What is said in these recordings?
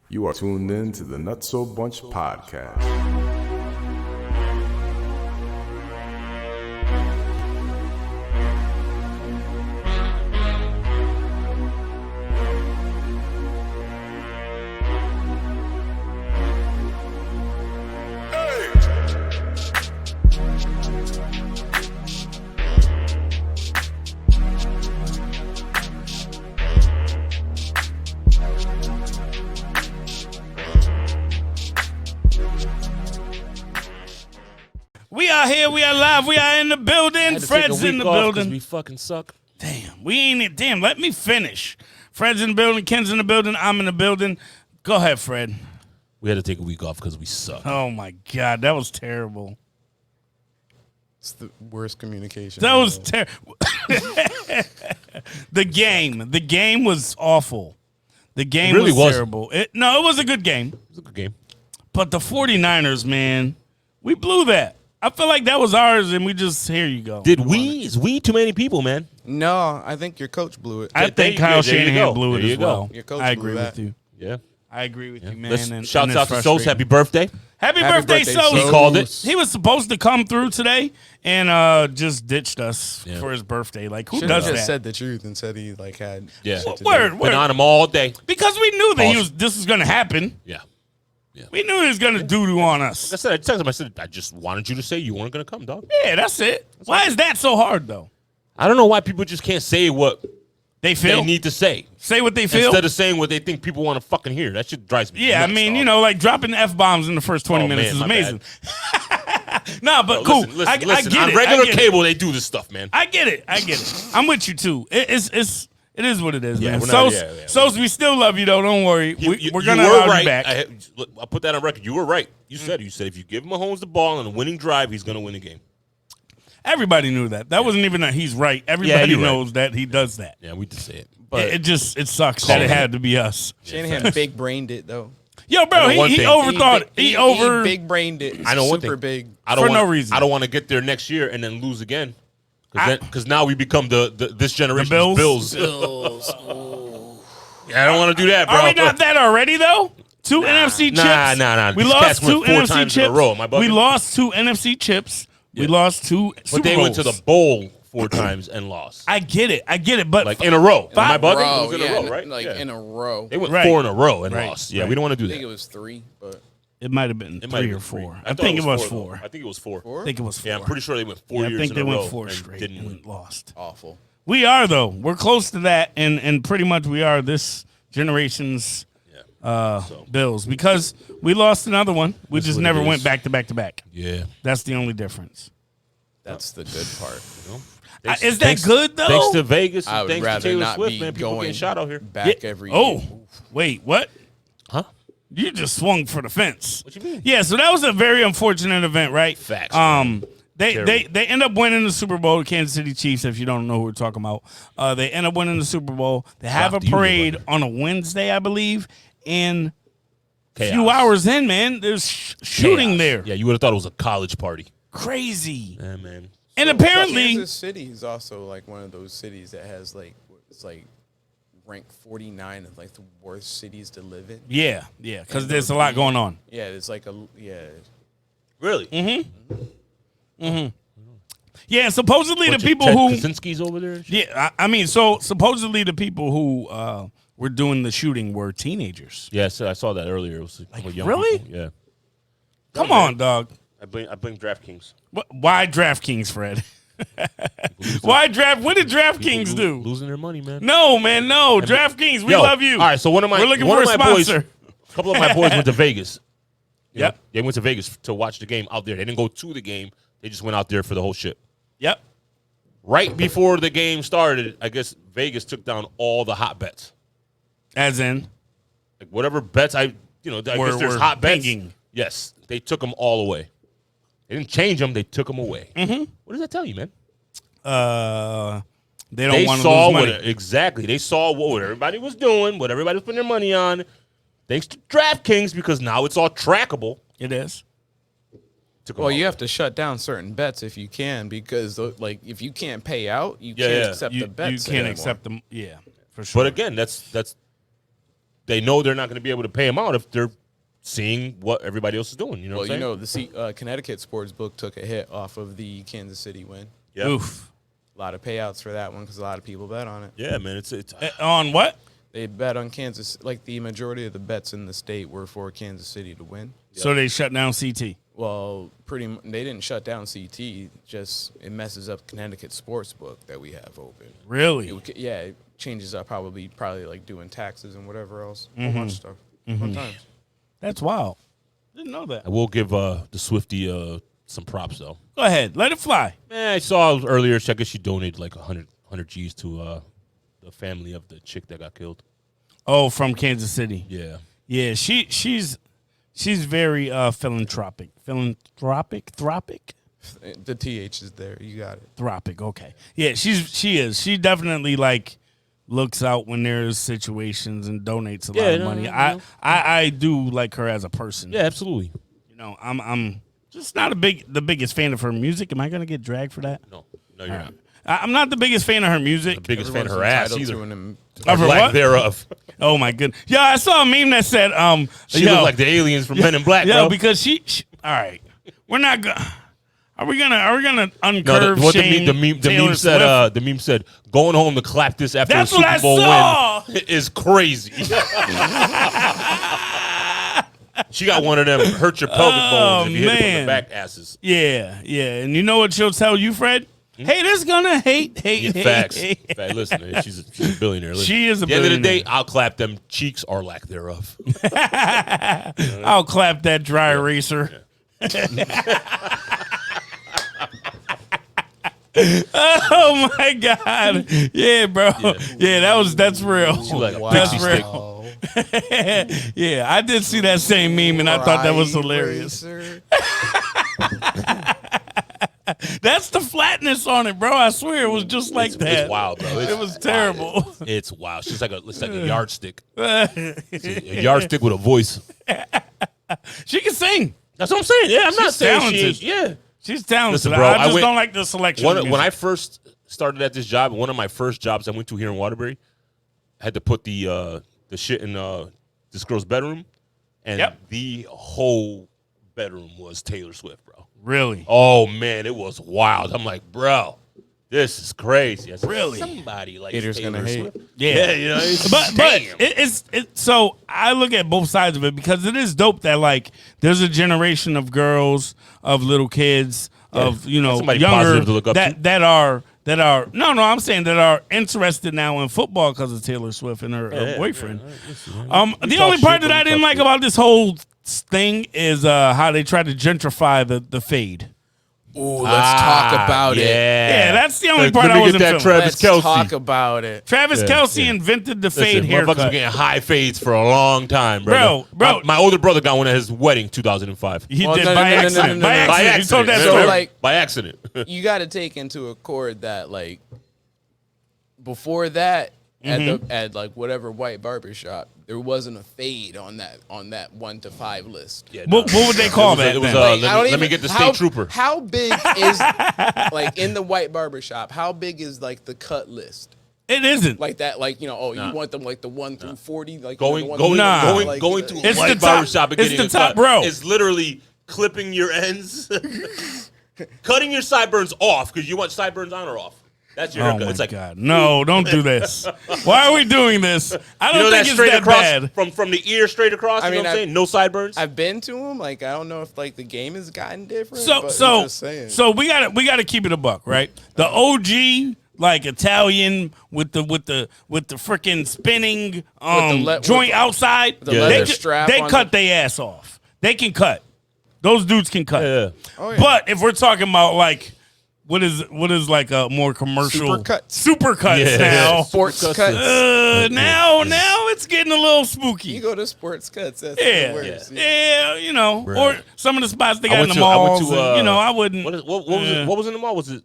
You are tuned in to the Nutso Bunch podcast. We are here. We are live. We are in the building. Fred's in the building. We fucking suck. Damn, we ain't it. Damn, let me finish. Fred's in the building. Ken's in the building. I'm in the building. Go ahead, Fred. We had to take a week off because we suck. Oh my God, that was terrible. It's the worst communication. That was terrible. The game was awful. The game really was wasn't. terrible. It was a good game. It was a good game. But the 49ers, man, we blew that. I feel like that was ours, and we just, here you go. Did we? Is we too many people, man? No, I think your coach blew it. I think Kyle Shanahan blew it There you as go. well. Your coach I blew agree that. with you. Yeah. I agree with you, man. Let's shouts out to Sos. Happy birthday. Happy Happy birthday, birthday, Sos. He Sos. called it. He was supposed to come through today and just ditched us Yeah. for his birthday. Like, who Should've does just that? said the truth and said he had Yeah. shit to Word, do. word. Been on him all day. Because we knew that Pause. this was going to happen. Yeah. We knew he was going to doo-doo on us. Like I said, I texted him. I said, I just wanted you to say you weren't going to come, dog. Yeah, that's it. Why is that so hard, though? I don't know why people just can't say what They feel? they need to say. Say what they feel? Instead of saying what they think people want to fucking hear. That shit drives me Yeah, nuts, I mean, dog. you know, like dropping F-bombs in the first 20 Oh, minutes man, is my amazing. Nah, but Bro, cool. Listen, I get on it. regular I get it. cable, they do this stuff, man. I get it. I'm with you, too. It is what it is, Yeah, man. we're not- Sos, we still love you, though. Don't worry. We're going to you were allow right. you back. I'll put that on record. You were right. You said if you give Mahomes the ball on a winning drive, he's going to win the game. Everybody knew that. That wasn't even that he's right. Everybody you're right. knows that he does that. Yeah, we just say it. But It sucks that it had to be us. Shanahan big brained it though. Yo, bro, I know one he thing. overthought it. He big brained it. I know one Super thing. big. For no reason. I don't want to get there next year and then lose again. Because now we become this generation's Bills? Bills. Yeah, I don't want to do that, bro. Are we not that already, though? Two NFC chips. Nah. We These lost cats went two 4 NFC times chips. in a row. Am I bugging? We lost 2 NFC chips. We Yeah. lost 2 Super But they Bowls. went to the bowl 4 times and lost. I get it. But Like in a row. Am I Five- bugging? It was in a row, right? Like Yeah. in a row. They went Right. 4 in a row and Right. lost. Yeah, Right. we don't want to do I that. think it was 3, but it might have been It might 3 have or been 3. 4. I thought think it was though. 4. I think it was 4. I think it was 4. Yeah, I'm pretty sure they went 4 Yeah, years I think in they a row went 4 and straight didn't and win. lost. awful. We are, though. We're close to that, and pretty much we are this generation's Bills because we lost another one. We just what never it went is. back to back to back. Yeah. That's the only difference. That's the good part. Is that good, though? Thanks to Vegas I and would thanks to rather Taylor not Swift, be man. People going getting shot out here. back every Oh, year. wait, what? Huh? You just swung for the fence. What you mean? Yeah, so that was a very unfortunate event, right? Facts, They end up winning the Super Bowl, the Kansas City Chiefs, if you don't know who we're talking about. They end up winning the Super Bowl. They have a Shocked you, parade brother. on a Wednesday, I believe, and a Chaos. few hours in, man, there's shooting Chaos. there. Yeah, you would have thought it was a college party. Crazy. Yeah, man. And apparently, Kansas City is also like one of those cities that has it's like ranked 49 of like the worst cities to live in. yeah, because there's a lot going on. Yeah, it's like Really? Yeah, and supposedly Bunch the of people Ted who Kaczynski's over there. And shit? Yeah, I mean, so supposedly the people who were doing the shooting were teenagers. Yeah, so I saw that earlier. It was a couple young really? people. Yeah. Come on, dog. I blame DraftKings. Why DraftKings, Fred? Why draft? What did DraftKings do? Losing their money, man. No, man, no. DraftKings, we Yo, love you. All right, so we're looking for a sponsor. A couple of my boys went to Vegas. You Yep. know, they went to Vegas to watch the game out there. They didn't go to the game. They just went out there for the whole shit. Yep. Right before the game started, I guess Vegas took down all the hot bets. As in, Like whatever bets I guess there's we're hot bets. thinking. Yes, they took them all away. They didn't change them. They took them away. Mm-hmm. What does that tell you, man? they don't They want to saw lose money. exactly. They saw what everybody was doing, what everybody was putting their money on. Thanks to DraftKings, because now it's all trackable. It is. Took 'em well, all you away. have to shut down certain bets if you can, because like if you can't pay out, you Yeah, can't yeah. accept You the bets. can't anymore. accept them. Yeah, for sure. But again, that's they know they're not going to be able to pay him out if they're seeing what everybody else is doing. You know what I'm saying? The Connecticut sports book took a hit off of the Kansas City win. Yeah. Oof. A lot of payouts for that one because a lot of people bet on it. Yeah, man. It's On what? They bet on Kansas. Like the majority of the bets in the state were for Kansas City to win. So they shut down CT. Well, they didn't shut down CT. Just it messes up Connecticut sports book that we have open. Really? It changes up probably like doing taxes and whatever else. A whole bunch of stuff. Sometimes. That's wild. Didn't know that. I will give the Swiftie some props though. Go ahead. Let it fly. Man, I saw earlier. I guess she donated like 100 G's to the family of the chick that got killed. Oh, from Kansas City. Yeah. Yeah, she's very philanthropic. Philanthropic? The TH is there. You got it. Thropic, okay. Yeah, she is. She definitely like looks out when there's situations and donates a lot of money. I do like her as a person. Yeah, absolutely. You know, I'm just not the biggest fan of her music. Am I gonna get dragged for that? No, you're not. I'm not the biggest fan of her music. The biggest fan of her Everyone's ass entitled either. Of her Lack what? thereof. Oh my goodness. Yeah, I saw a meme that said She looked like the aliens from Men in Black, bro. because she all right. We're not gonna Are we gonna uncurve what shame the meme Taylor said? Swift? The meme said, "Going home to clap this after That's a Super what I Bowl saw. win is crazy." She got one of them hurt your pelvic bones if you hit it from man. the back asses. Yeah. And you know what she'll tell you, Fred? Haters gonna hate. Facts. Fact, listen, she's a billionaire. Listen. She is a At the end of the billionaire. day, I'll clap them cheeks or lack thereof. I'll clap that dry eraser. Oh my God! Yeah, bro. Yeah, that's real. She like a That's pixie stick. Wow. Yeah, I did see that same meme, and I thought that was hilarious. Racer. That's the flatness on it, bro. I swear it was just like that. It's wild, bro. It was terrible. It's wild. She's like a yardstick. A yardstick with a voice. She can sing. That's what I'm saying. Yeah, I'm not She's saying talented. she ain't. Yeah. She's talented. Listen, bro, I just went- don't like the selection. of When music. I first started at this job, one of my first jobs I went to here in Waterbury, I had to put the shit in this girl's bedroom, and the whole bedroom was Taylor Swift, bro. Really? Oh man, it was wild. I'm like, bro, this is crazy. I said, Really? Somebody like Haters Taylor gonna hate. Swift. Yeah. You know, it's, But damn. it's so I look at both sides of it because it is dope that like there's a generation of girls, of little kids, of somebody younger positive to look up to. that are no I'm saying that are interested now in football because of Taylor Swift and her boyfriend. The only part that I didn't like about this whole thing is how they tried to gentrify the fade. Ooh, let's talk about it. Yeah, that's the only part Let I me wasn't get that feeling. Travis Let's Kelce. talk about it. Travis Kelce invented the fade Listen, haircut. motherfuckers were getting high fades for a long time, Bro. My older brother got one at his wedding, 2005. He Well, did no, by no, no, no, accident. no, no, By no. accident. By You told that accident. story. So, like, By accident. you got to take into accord that like before that at like whatever white barbershop there wasn't a fade on that 1 to 5 list. Yeah, What would they call that? It was then? let me get the state trooper. How big is like in the white barbershop? How big is like the cut list? It isn't. Like that, like you want them like the 1 through 40, like Going the one to It's a white the top- barbershop and it's getting the a top cut row. is literally clipping your ends, cutting your sideburns off because you want sideburns on or off. That's your Oh haircut. my It's like God! No, don't do this. Why are we doing this? I you don't know that think it's straight that across bad. from the ear straight across. I You know mean, what I'm saying? No sideburns. I've been to them. Like I don't know if like the game has gotten different. So but so I'm just saying. so we gotta keep it a buck, right? The OG like Italian with the freaking spinning joint outside. the leather They strap they on cut their ass off. They can cut. Those dudes can cut. Yeah. Oh, yeah. But if we're talking about like what is like a more commercial supercuts Yeah. now. Sports cuts. Now it's getting a little spooky. You go to sports cuts. That's Yeah. the worst. Yeah, Right. or some of the spots they I got in went the to- I went malls. to, and, I wouldn't. What was it? What was in the mall? Was it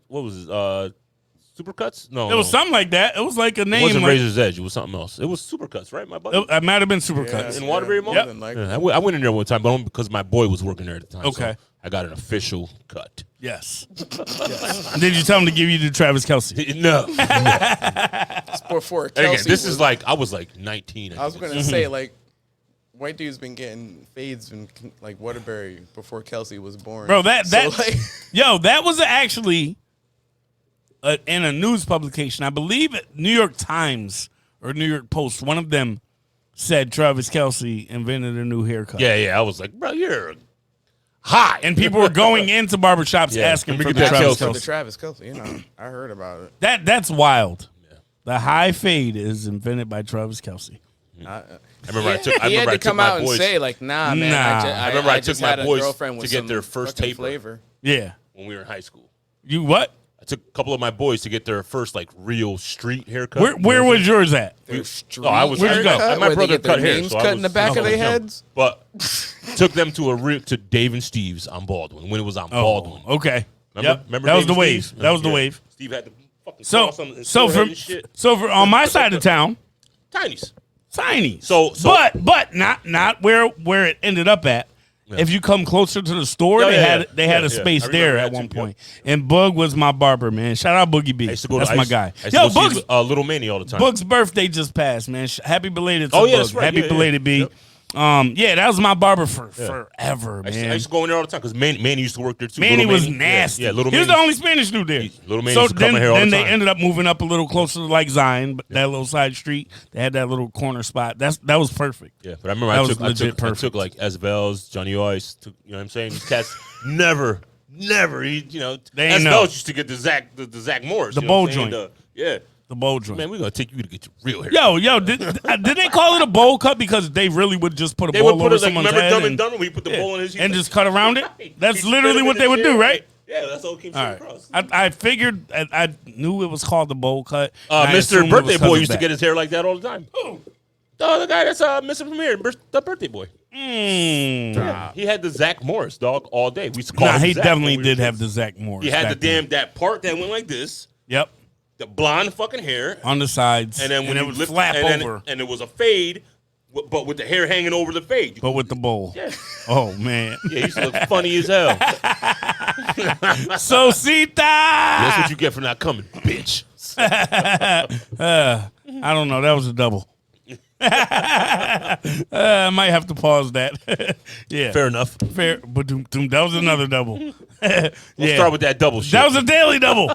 Supercuts? No, It was something like that. It was like a It name. wasn't like, Razor's Edge. It was something else. It was Supercuts, right, my buddy? it might have been Supercuts. In Waterbury Mall? Yep. Like, Yeah, I went in there one time, but only because my boy was working there at the time. Okay. So I got an official cut. Yes. Did you tell him to give you the Travis Kelce? No. before And again, Kelsey this was, is like, I was like 19. I was going to say, like, white dude's been getting fades in like Waterbury before Kelsey was born. Bro, that like, that was actually in a news publication. I believe New York Times or New York Post. One of them said Travis Kelce invented a new haircut. Yeah. I was like, bro, you're hot. And people were going into barbershops asking for the Travis the Kelce. Travis Kelce. You know, I heard about it. That's wild. Yeah. The high fade is invented by Travis Kelce. I remember He had to come out and say like, "Nah, man." Nah. I remember I took my boys to get their first taper flavor. Yeah. when we were in high school. You what? I took a couple of my boys to get their first like real street haircut. Where was yours at? I was. Where'd you go? My brother cut hair, names so cut I in the was back of their young. heads. But took them to Dave and Steve's on Baldwin when it was on Baldwin. Okay. Remember That was Dave the and wave. Steve's? That was the Yeah. wave. Steve had the fucking So cross on his forehead and shit. for on my side of town, Tiny's. tiny. So but not where it ended up at. Yeah. If you come closer to the store, they had a space there at one point. And Bug was my barber, man. Shout out Boogie B. I used to go That's to, my guy. I used to go see, Little Manny all the time. Bug's birthday just passed, man. Happy belated to Oh, yeah, Bug. that's right. Happy Yeah, belated B. Yep. That was my barber for forever, I man. used to go in there all the time because Manny used to work there too. Manny Little was nasty. Yeah, Little he was Manny. the only Spanish dude there. Little Manny used to come in here all then the they time. ended up moving up a little closer to like Zion, but that little side street. They had that little corner spot. That was perfect. Yeah, but I remember I took like Esbels, Johnny Ice. You know what I'm saying? These cats never. They ain't know. Esbels used to get the Zach Morris, The bowl joint. Yeah, The bowl joint. man, we're gonna take you to get your real hair. Yo, did they call it a bowl cut because they really would just put a They bowl would put over it like someone's remember head Dumb and Dumber when you put the bowl in his and just cut around it? Right. That's He literally spit what him they in would the do, chair. right? Yeah, that's all it came All straight right. across. I figured I knew it was called the bowl cut. I Mr. assumed it Birthday was 'cause Boy of used to that. get his hair like that all the time. Who? The guy that's missing from here, the Birthday Boy. Nah, He had the Zach Morris dog all day. We used to call him he Zach definitely when we were did have the kids. Zach Morris. He had the back then. that part that went like this, Yep, the blonde fucking hair, on the sides, and then when it you would lift, flap and over, and it was a fade, but with the hair hanging over the fade. but with the bowl. Yeah. Oh man, Yeah, he used to look funny as hell. Sosita. That's what you get for not coming, bitch. I don't know. That was a double. I might have to pause that. Yeah, Fair enough. fair. But that was another double. Let's Yeah. start with that double shit. That was a daily double.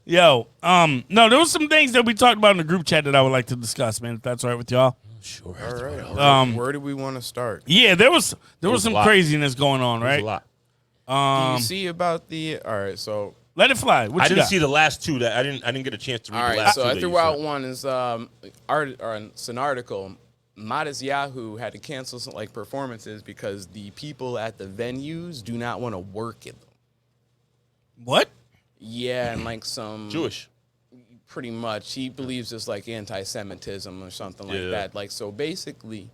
Yo, no, there was some things that we talked about in the group chat that I would like to discuss, man. If that's all right with y'all. Sure. All right. Where do we want to start? Yeah, there was was some a lot. craziness going on, There's right? a lot. Do you see about the? All right, so Let it fly. What I you didn't got? see the last two. That I didn't get a chance to read all the right, last so two. I that threw you out sent. one is it's an article. Modest Yahoo had to cancel some like performances because the people at the venues do not want to work in them. What? Yeah, and like some Jewish. pretty much. He believes it's like anti-Semitism or something like Yeah. that. Like, so basically,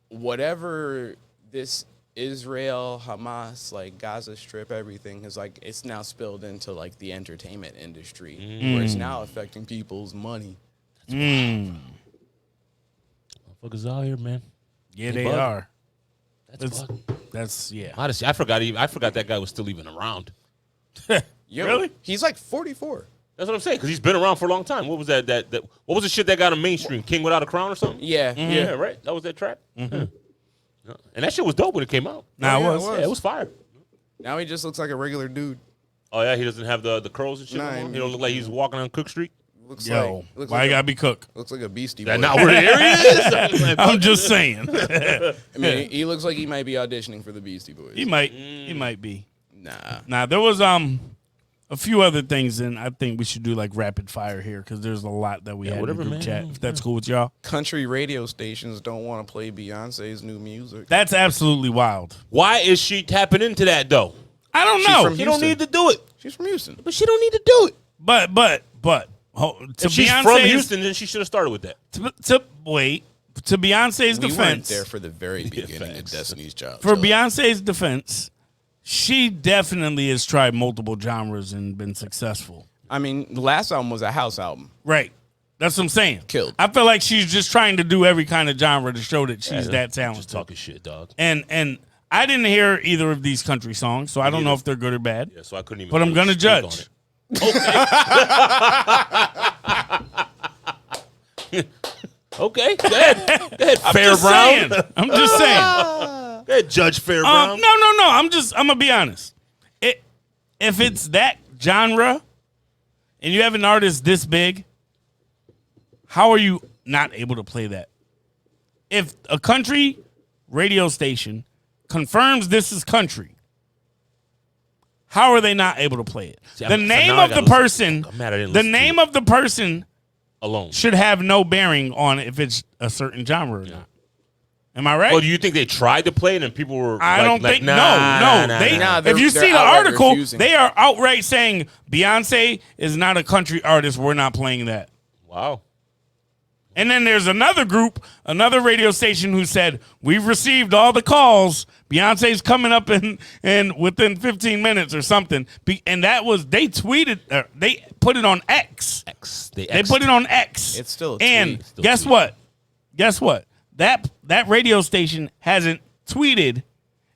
whatever this Israel, Hamas, like Gaza Strip, everything is like, it's now spilled into like the entertainment industry where it's now affecting people's money. Motherfuckers out here, man. Yeah, They they bug. are. That's bug. That's yeah. Honestly, I forgot that guy was still even around. Yo, Really? He's like 44. That's what I'm saying, because he's been around for a long time. What was that? What was the shit that got him mainstream? King Without a Crown or something? Yeah, Yeah, right. That was that track. Yeah. And that shit was dope when it came out. Nah, yeah, it was. it was. Yeah, it was fire. Now he just looks like a regular dude. Oh yeah, he doesn't have the curls and shit. Nah, no more? He don't look like he's walking on Cook Street. Looks Yo, looks why like you gotta be cook? looks like a beastie boy. That not where the area is. I'm just saying. I mean, he looks like he might be auditioning for the Beastie Boys. he might be. Nah. Nah, there was a few other things, and I think we should do like rapid fire here because there's a lot that we had whatever, in the group man. chat. If that's cool with y'all, Country radio stations don't want to play Beyonce's new music. that's absolutely wild. Why is she tapping into that though? I don't She's know, from She don't Houston. need to do it. She's from Houston. But she don't need to do it. but to If she's from Beyonce's Houston, then she should have started with that. to Beyonce's We weren't defense, there for the very beginning of facts. Destiny's Child. for so- Beyonce's defense, she definitely has tried multiple genres and been successful. I mean, the last album was a house album. Right. That's what I'm saying. Killed. I feel like she's just trying to do every kind of genre to show that she's that Just talented. talking shit, dog. And I didn't hear either of these country songs, so I don't know if they're good or bad. Yeah, so I couldn't even. But I'm really gonna speak judge. on it. Okay, go ahead. Go ahead, Fair Brown. I'm just saying. Go ahead, Judge Fair Brown. No. I'm gonna be honest. If it's that genre, and you have an artist this big, how are you not able to play that? If a country radio station confirms this is country, how are they not able to play it? The name of the person alone should have no bearing on if it's a certain genre or not. Am I right? Well, do you think they tried to play it and people were I don't think nah. If you see the article, they are outright saying Beyonce is not a country artist. We're not playing that. Wow. And then there's another group, another radio station who said, we've received all the calls. Beyonce's coming up in within 15 minutes or something. And that was, they tweeted, they put it on X. They put it on X. It's still a tweet. And guess what? That radio station hasn't tweeted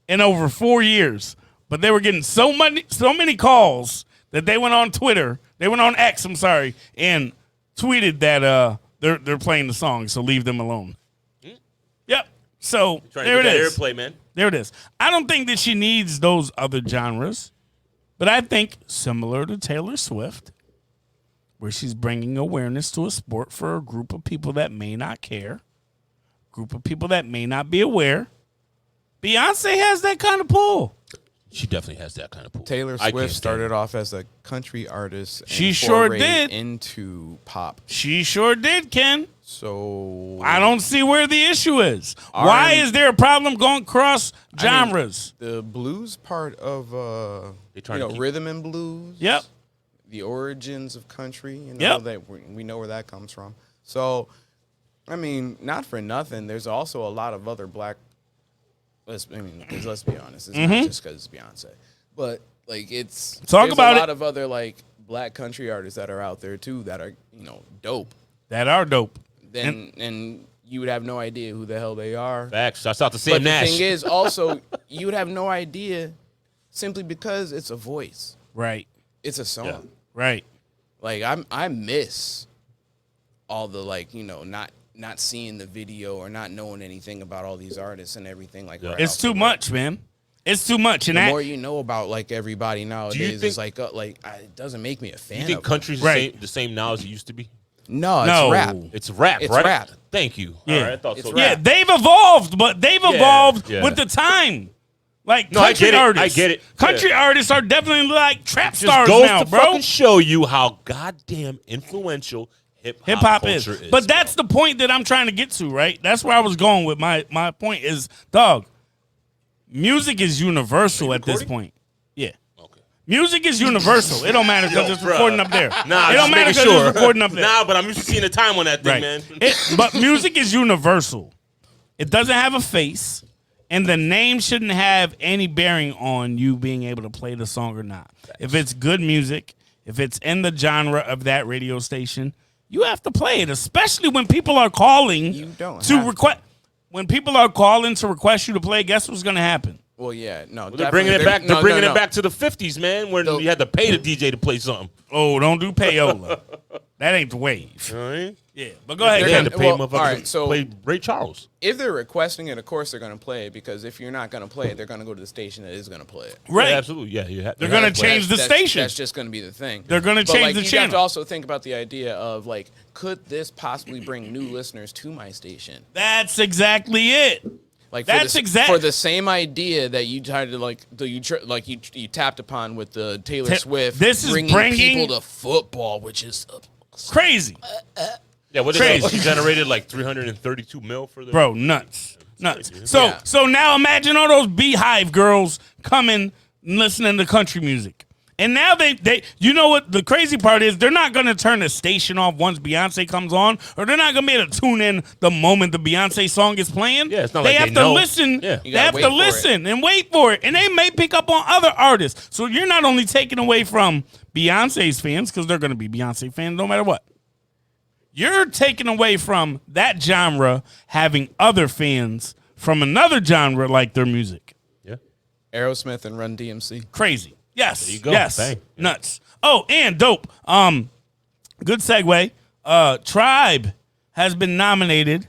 in over 4 years. But they were getting so many calls that they went on Twitter. They went on X, I'm sorry, and tweeted that they're playing the song, so leave them alone. Yep. So there it is. Airplay, man. There it is. I don't think that she needs those other genres, but I think similar to Taylor Swift, where she's bringing awareness to a sport for a group of people that may not care, group of people that may not be aware, Beyonce has that kind of pull. She definitely has that kind of pull. Taylor Swift started off as a country artist. And she sure did. Into pop. She sure did, Ken. So I don't see where the issue is. Why is there a problem going cross genres? The blues part of rhythm and blues. Yep. The origins of country. That we know where that comes from. So, I mean, not for nothing. There's also a lot of other black. Let's be honest. It's not just because it's Beyonce, but like there's a lot of other like black country artists that are out there too that are dope. That are dope. And you would have no idea who the hell they are. Facts. I thought the same. But the thing is, also, you would have no idea simply because it's a voice. Right. It's a song. Yeah. Right. Like I miss all the not seeing the video or not knowing anything about all these artists and everything like that. It's too much, man. It's too much. And the more you know about like everybody nowadays, it's like it doesn't make me a fan. You think of country's the same now as it used to be? No, it's rap. It's rap, it's right? Rap. Thank you. Yeah. All right, I thought so. Yeah, they've evolved, but they've evolved with the time. Like country artists. I get it. Country artists are definitely like trap Just stars goes now, to bro. fucking show you how goddamn influential hip hop is. Culture is. But that's the point that I'm trying to get to, right? That's where I was going with my point is, dog, music is universal at this point. Yeah. Okay. Music is universal. It don't matter because it's recording up there. Nah, it don't matter because it's recording up there. Nah, but I'm used to seeing the time on that thing, man. But music is universal. It doesn't have a face, and the name shouldn't have any bearing on you being able to play the song or not. If it's good music, if it's in the genre of that radio station, you have to play it, especially when people are calling to request. When people are calling to request you to play, guess what's going to happen? Well, yeah, no, they're bringing it back. They're bringing it back to the 50s, man, where you had to pay the DJ to play something. Oh, don't do payola. That ain't the wave. All right. Yeah, but go ahead. They had to pay motherfuckers all right, so play Ray Charles. If they're requesting it, of course they're going to play it, because if you're not going to play it, they're going to go to the station that is going to play it. Right. Yeah, absolutely. Yeah, they're going to change the station. That's just going to be the thing. They're going to change the you channel. have to also think about the idea of like, could this possibly bring new listeners to my station? That's exactly it. Like that's for the same idea that you tried to you tapped upon with the Taylor Swift. This is bringing people to football, which is crazy. Yeah, what is she generated like 332 mil for the nuts. So now imagine all those Beehive girls coming and listening to country music. And now they you know what the crazy part is? They're not going to turn the station off once Beyonce comes on, or they're not going to be able to tune in the moment the Beyonce song is playing. Yeah, it's not they like have to listen. Yeah. They have to listen and wait for it. And they may pick up on other artists. So you're not only taking away from Beyonce's fans, because they're going to be Beyonce fans no matter what. You're taking away from that genre having other fans from another genre like their music. Yeah. Aerosmith and Run DMC. Crazy. Yes. There you go. Yes. Bang. Nuts. Oh, and dope. Good segue. Tribe has been nominated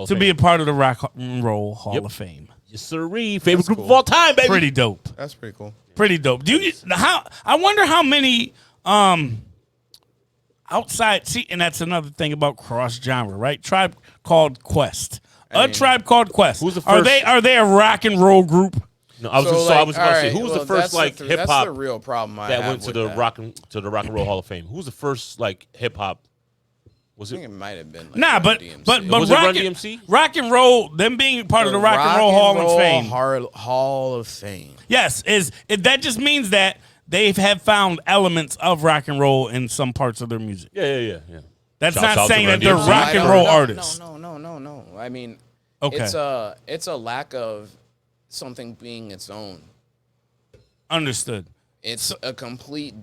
to be a part of the Rock and Roll Hall of Fame. Yes, sirree. Favorite group of all time, baby. Pretty dope. That's pretty cool. Pretty dope. I wonder how many outside. See, and that's another thing about cross genre, right? Tribe Called Quest. Tribe Called Quest. Who's the first? Are they a rock and roll group? No, I was about to say, who was the first hip That's hop the real problem that went to the Rock and Roll Hall of Fame? Who was the first like hip hop? Was I it? think it might have been. Like But Was it Run DMC? Rock and Roll, them being part of the Rock and Roll Hall of Fame. Hall of Fame. Yes, that just means that they have found elements of rock and roll in some parts of their music. Yeah. That's Shouts out not to saying Run that they're DMC. rock and roll artists. No. I mean, Okay. it's a lack of something being its own. Understood. It's a complete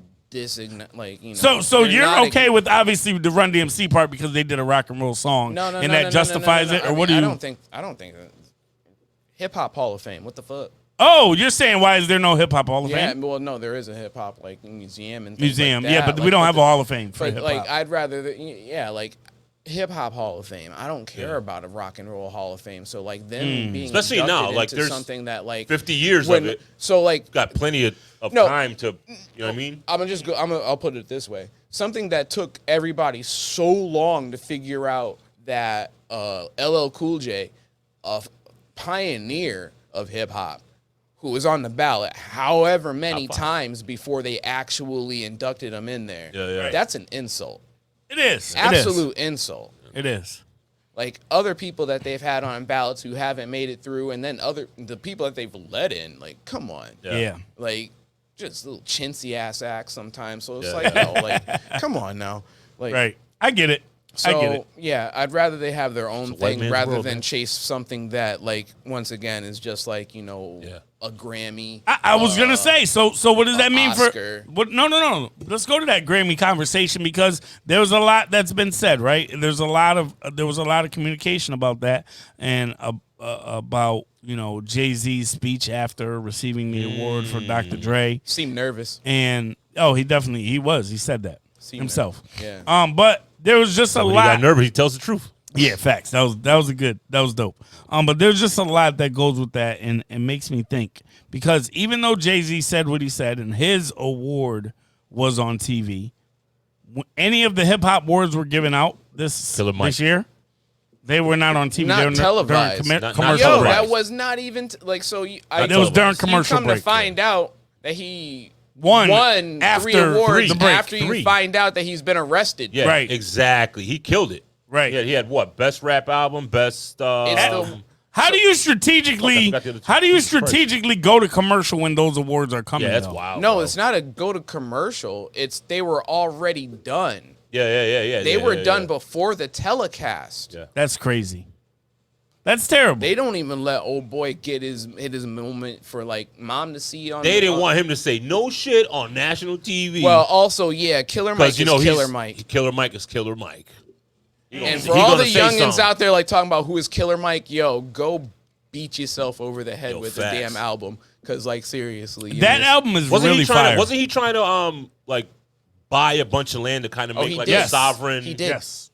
So you're okay with obviously the Run DMC part because they did a rock and roll song, and that justifies it, or what do you? I don't think Hip Hop Hall of Fame. What the fuck? Oh, you're saying why is there no Hip Hop Hall of Fame? Yeah, well, no, there is a hip hop museum and things like that. Yeah, but we don't have a Hall of Fame for But hip hop. I'd rather Hip Hop Hall of Fame. I don't care about a Rock and Roll Hall of Fame. So them being especially now, inducted into there's something that 50 years of it. So got plenty of time to, you know what I mean? I'll put it this way: something that took everybody so long to figure out that LL Cool J, a pioneer of hip hop, who was on the ballot however many times before they actually inducted him in there. Yeah. That's an insult. It is. Absolute insult. It is. Like other people that they've had on ballots who haven't made it through, and then the people that they've let in, like, come on. Yeah. Like, just little chintzy ass acts sometimes. So it's come on now. Like, right. I get it. So, I get it. yeah, I'd rather they have their own thing rather than man. chase something that, once again, is just a Grammy. I was gonna say. So what does that mean Oscar. for? What? No. Let's go to that Grammy conversation because there was a lot that's been said. Right? There was a lot of communication about that and about Jay-Z's speech after receiving the award for Dr. Dre. Seemed nervous. And he was. He said that himself. Nervous. Yeah. But there was just a lot. He got nervous. He tells the truth. Yeah, facts. That was dope. But there's just a lot that goes with that, and it makes me think because even though Jay-Z said what he said, and his award was on TV, any of the hip hop awards were given out this year, they were not on TV. Not they were televised. During Not commercial televised. break. That was not even It was during commercial you come break. to find out that he won 3 awards after you Three. find out that he's been arrested. Yeah, Right. Exactly. He killed it. Right. Yeah, he had what? Best rap album, best. How do you strategically go to commercial when those awards are coming? Yeah, that's though? wild. No, bro. it's not a go to commercial. It's they were already done. Yeah. They were done before the telecast. Yeah. That's crazy. That's terrible. They don't even let old boy get his moment for mom to see on. They didn't want him to say no shit on national TV. Well, also, yeah, Killer Mike is Killer Mike. Killer Mike is Killer Mike. And for all the youngins out there talking about who is Killer Mike, go beat yourself over the head with facts. the damn album. Because seriously, that album is really fire. Wasn't he trying to buy a bunch of land to kind of make a sovereign? He did. Yes.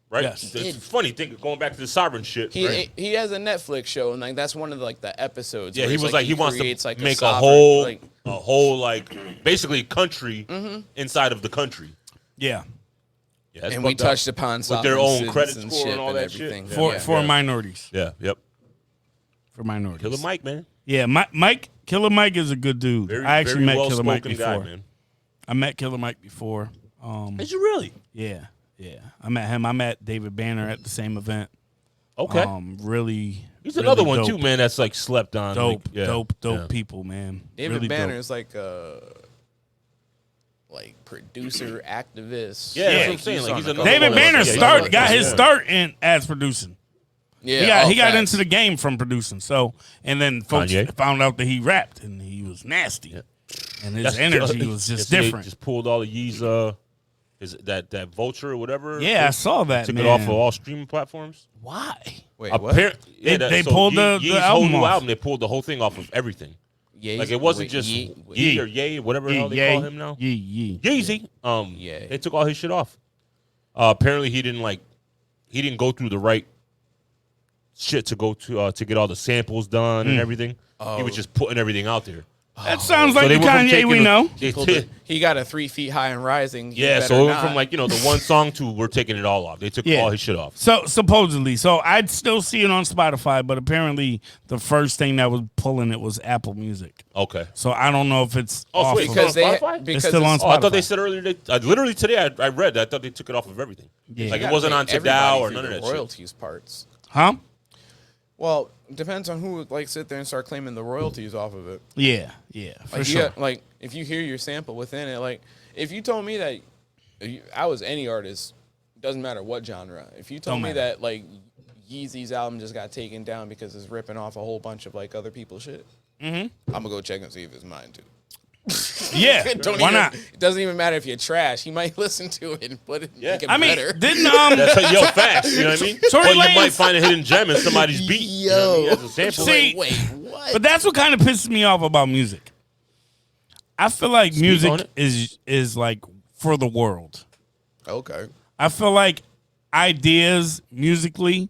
Right. Yes. It's funny going back to the sovereign shit. He has a Netflix show and that's one of the episodes. Yeah, where he was he wants to make a whole basically country inside of the country. Yeah. Yeah, and we touched upon with their own credit and score shit and all that everything. shit For minorities. Yeah. Yep. For minorities. Killer Mike, man. Yeah, Killer Mike is a good dude. I actually met Killer Mike before. Guy, man. I met Killer Mike before. Did you really? Yeah. I met him. I met David Banner at the same event. Okay. Really. He's another really one dope. too, man. That's slept on. Dope people, man. David really Banner dope. is producer, activist. Yeah, that's what I'm saying. He's another David one. Banner Yeah, his start as producing. Yeah, he got into the game from producing. So, and then folks found out that he rapped and he was nasty, and his energy was just different. Just pulled all of Yee's that Vulture or whatever. Yeah, I saw that. Took it off of all streaming platforms. Why? Wait, what? They pulled the Yee's album whole new off. album. They pulled the whole thing off of everything. Yeezy? It wasn't just Yee or Ye, whatever the hell they call him now. Yee. Yeezy. Yeah. They took all his shit off. Apparently he didn't he didn't go through the right shit to get all the samples done and everything. He was just putting everything out there. That sounds like the Kanye we know. He got a 3 feet high and rising. Yeah, so it went from like, the one song to we're taking it all off. They took all his shit off. So supposedly, I'd still see it on Spotify, but apparently the first thing that was pulling it was Apple Music. Okay. So I don't know if it's off of because it's still on Spotify. I thought they said earlier. Literally today, I read that. I thought they took it off of everything. Yeah. Like it wasn't on Tidal or none of that royalties shit. parts. Huh? Well, depends on who would sit there and start claiming the royalties off of it. Yeah, for sure. If you hear your sample within it, if you told me that I was any artist, doesn't matter what genre. If you told me that Yeezy's album just got taken down because it's ripping off a whole bunch of other people's shit, I'm gonna go check and see if it's mine too. Yeah, why not? It doesn't even matter if you're trash. He might listen to it and make it better. Didn't That's fast. You know what I mean? Tory Or you Lanez- might find a hidden gem in somebody's beat. Yo, as a sample. See, wait, what? But that's what kind of pisses me off about music. I feel like music is like for the world. Okay. I feel like ideas musically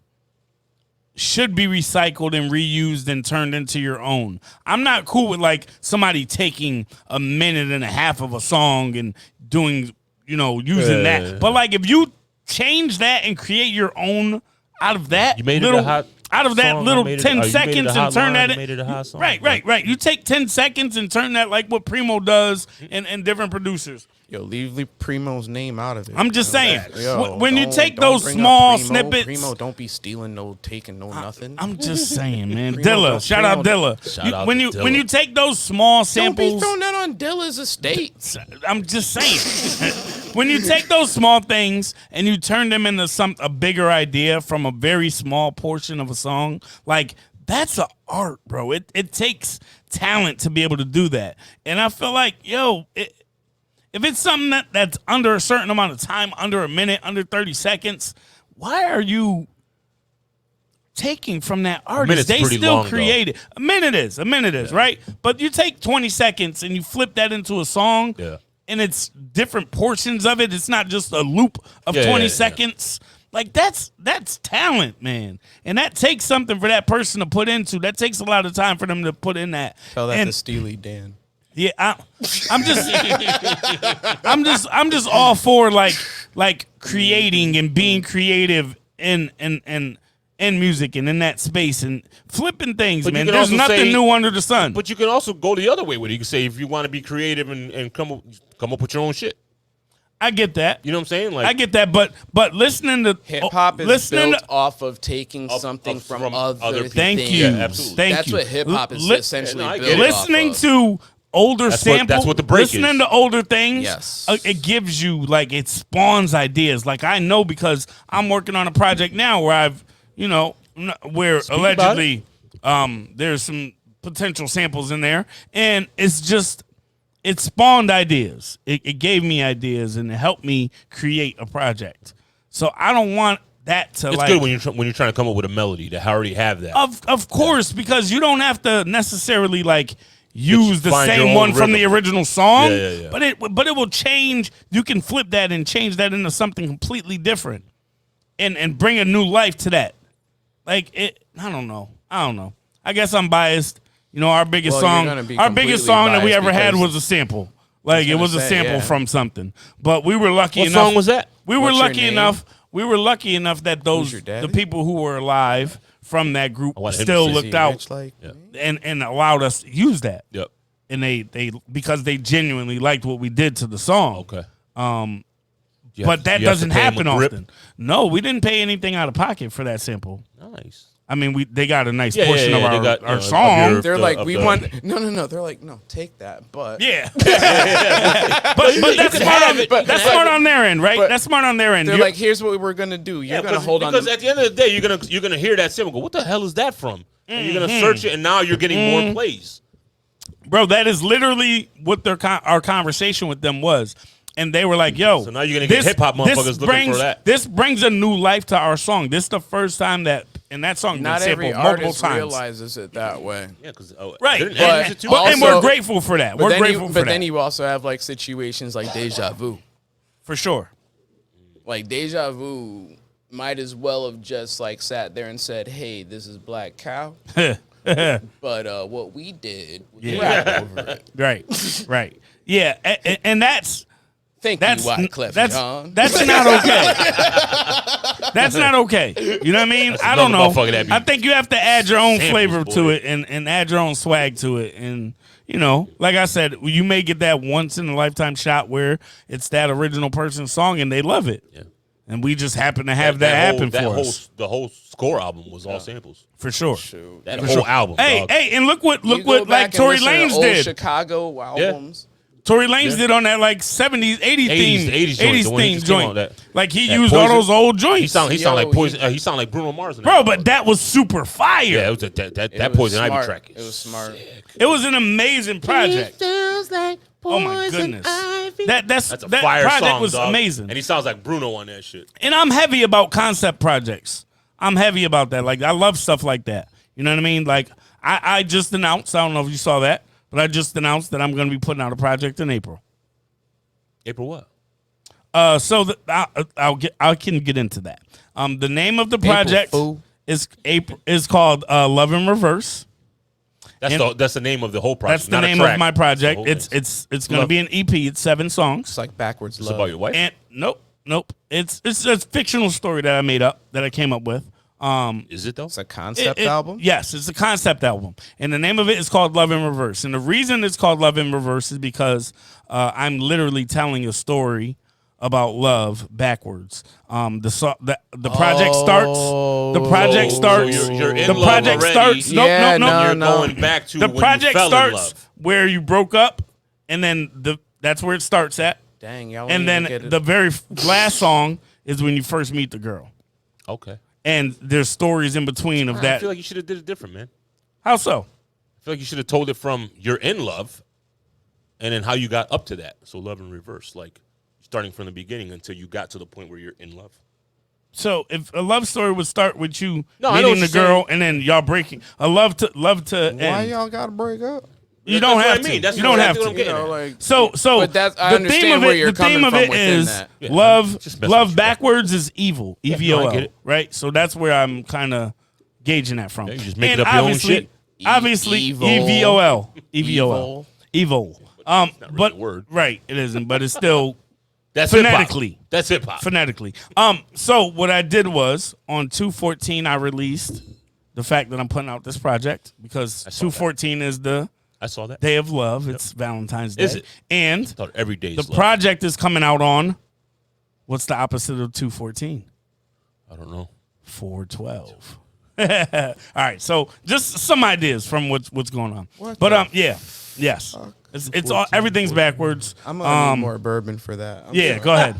should be recycled and reused and turned into your own. I'm not cool with somebody taking a minute and a half of a song and doing, using that. But if you change that and create your own out of that, you made it a hot out of that song, little made it- 10 you made it a seconds hot and turn line, that made it a hot song. Right. You take 10 seconds and turn that like what Primo does and different producers. Yo, leave Primo's name out of it. I'm just saying, Yo, when you take don't those bring up small Primo. snippets. Primo, don't be stealing, taking nothing. I'm just saying, man. Primo, Dilla, don't- shout out Primo, Dilla. Shout out when to you Dilla. when you take those small Don't samples, be throwing that on Dilla's estate. I'm just saying. When you take those small things and you turn them into a bigger idea from a very small portion of a song, that's an art, bro. It takes talent to be able to do that. And I feel like, if it's something that's under a certain amount of time, under a minute, under 30 seconds, why are you taking from that artist? They still long, created. A minute is, right? But you take 20 seconds and you flip that into a song, and it's different portions of it. It's not just a loop of 20 seconds. That's talent, man. And that takes something for that person to put into. That takes a lot of time for them to put in that. Tell that to Steely Dan. Yeah, I'm just all for creating and being creative in music and in that space and flipping things, But man. you can There's also nothing say- new under the sun. But you can also go the other way with it. You can say if you want to be creative and come up with your own shit. I get that. You know what I'm saying? I get that, but listening to Hip hop is listening built to, off of taking something from other people. thank things. you, Yeah, absolutely. thank That's you. what hip hop is Li- essentially Yeah, no, I built get it. listening off of. to older samples. That's what the break is. listening to older things. Yes. It gives you it spawns ideas. I know because I'm working on a project now where I've where allegedly there's some potential samples in there, and it spawned ideas. It gave me ideas and it helped me create a project. So I don't want that to It's good when you're trying to come up with a melody to already have that. Of course, because you don't have to necessarily use the find your same own one from rhythm. the original song. Yeah. But it will change. You can flip that and change that into something completely different, and bring a new life to that. I don't know. I guess I'm biased. Our biggest Well, you're song, gonna be our biggest completely song that we biased ever had because- was a sample. It was a say, sample yeah. from something. But we were lucky What enough. song was that? We were What's your lucky name? enough. We were lucky enough that Who's your daddy? the people who were alive from that group want him to still say, looked Is he out rich like me? and allowed us to use that. Yep. And they because they genuinely liked what we did to the song. Okay. But that doesn't happen often. No, we didn't pay anything out of pocket for that sample. Nice. I mean, they got a nice Yeah, portion yeah, of they our, got, our of song. your- They're the- like, of we the- want no. They're like, no, take that. But Yeah. but that's can smart have on, it. that's smart on their end, right? but That's smart on their end. they're You're- like, here's what we're gonna do. You're gonna hold on. Because at the end of the day, you're gonna hear that sample. Go, what the hell is that from? And you're gonna search it, and now you're getting more plays. bro, that is literally what our conversation with them was. And they were like, yo. So now you're gonna get hip-hop motherfuckers looking for that. This brings a new life to our song. This is the first time that, and that song Not been every sampled multiple artist times. realizes it that way. Yeah, because Right. didn't And, Ed use it too? and we're Also- grateful for that. But We're then grateful for that. But then you also have situations like Deja Vu. For sure. Like Deja Vu might as well have just like sat there and said, "Hey, this is Black Cow." But what we did was rap over it. Right. Yeah, and that's Thank you, Wyclef Jean. That's not okay. That's not okay. You know what I mean? I don't know. I think you have to add your own flavor to it and add your own swag to it. And, you know, like I said, you may get that once in a lifetime shot where it's that original person's song and they love it. Yeah. And we just happen to have that happen for us. The whole Score album was all samples. For sure. That whole album. Hey, and look what like Tory Lanez did. Chicago albums. Tory Lanez did on that like 70s, 80s theme joint. Like he used Poison. all those old joints. He sound like Poison. He sound like Bruno Mars. Bro, but that was super fire. Yeah, it was that Poison Ivy track. It was smart. It was an amazing project. Like oh my goodness. That's a that fire project song, was dog. amazing. And he sounds like Bruno on that shit. And I'm heavy about concept projects. I'm heavy about that. Like I love stuff like that. You know what I mean? Like I just announced, I don't know if you saw that, but I just announced that I'm going to be putting out a project in April. April what? So I can get into that. The name of the project is called Love in Reverse. That's the name of the whole project. That's the name of my project. It's going to be an EP. It's 7 songs. It's like backwards love. It's about your wife? And nope. It's a fictional story that I made up, that I came up with. Is it though? It's a concept album? Yes, it's a concept album. And the name of it is called Love in Reverse. And the reason it's called Love in Reverse is because I'm literally telling a story about love backwards. The project starts. The project starts. So you're in the love project already. starts. Nope. You're going back to the when project you fell starts in love. where you broke up, and then that's where it starts at. Dang, y'all. And then the very last song is when you first meet the girl. Okay. And there's stories in between of that. I feel like you should have did it different, man. How so? I feel like you should have told it from you're in love, and then how you got up to that. So love in reverse, like starting from the beginning until you got to the point where you're in love. So if a love story would start with you I know meeting the girl and then y'all breaking, a love to end. Why y'all gotta break up? You don't have to. That's you don't have to. what I'm getting at. So But that's, I understand where you're coming from within that. Love backwards is evil. EVOL. I get it. Right? So that's where I'm kind of gauging that from. Yeah, you just making up your own shit. Obviously, Evil. EVOL. Evil. Not really But a word. right, it isn't, but it's still That's phonetically. hip-hop. That's hip hop. Phonetically. So what I did was on 2/14 I released the fact that I'm putting out this project because 2/14 is the I saw that. Day of Love. It's Valentine's Day. Is it? And I thought every day is the love. project is coming out on what's the opposite of 2/14? I don't know. 4/12. All right, so just some ideas from what's going on. Yes. It's all everything's backwards. I'm gonna need more bourbon for that. Go ahead.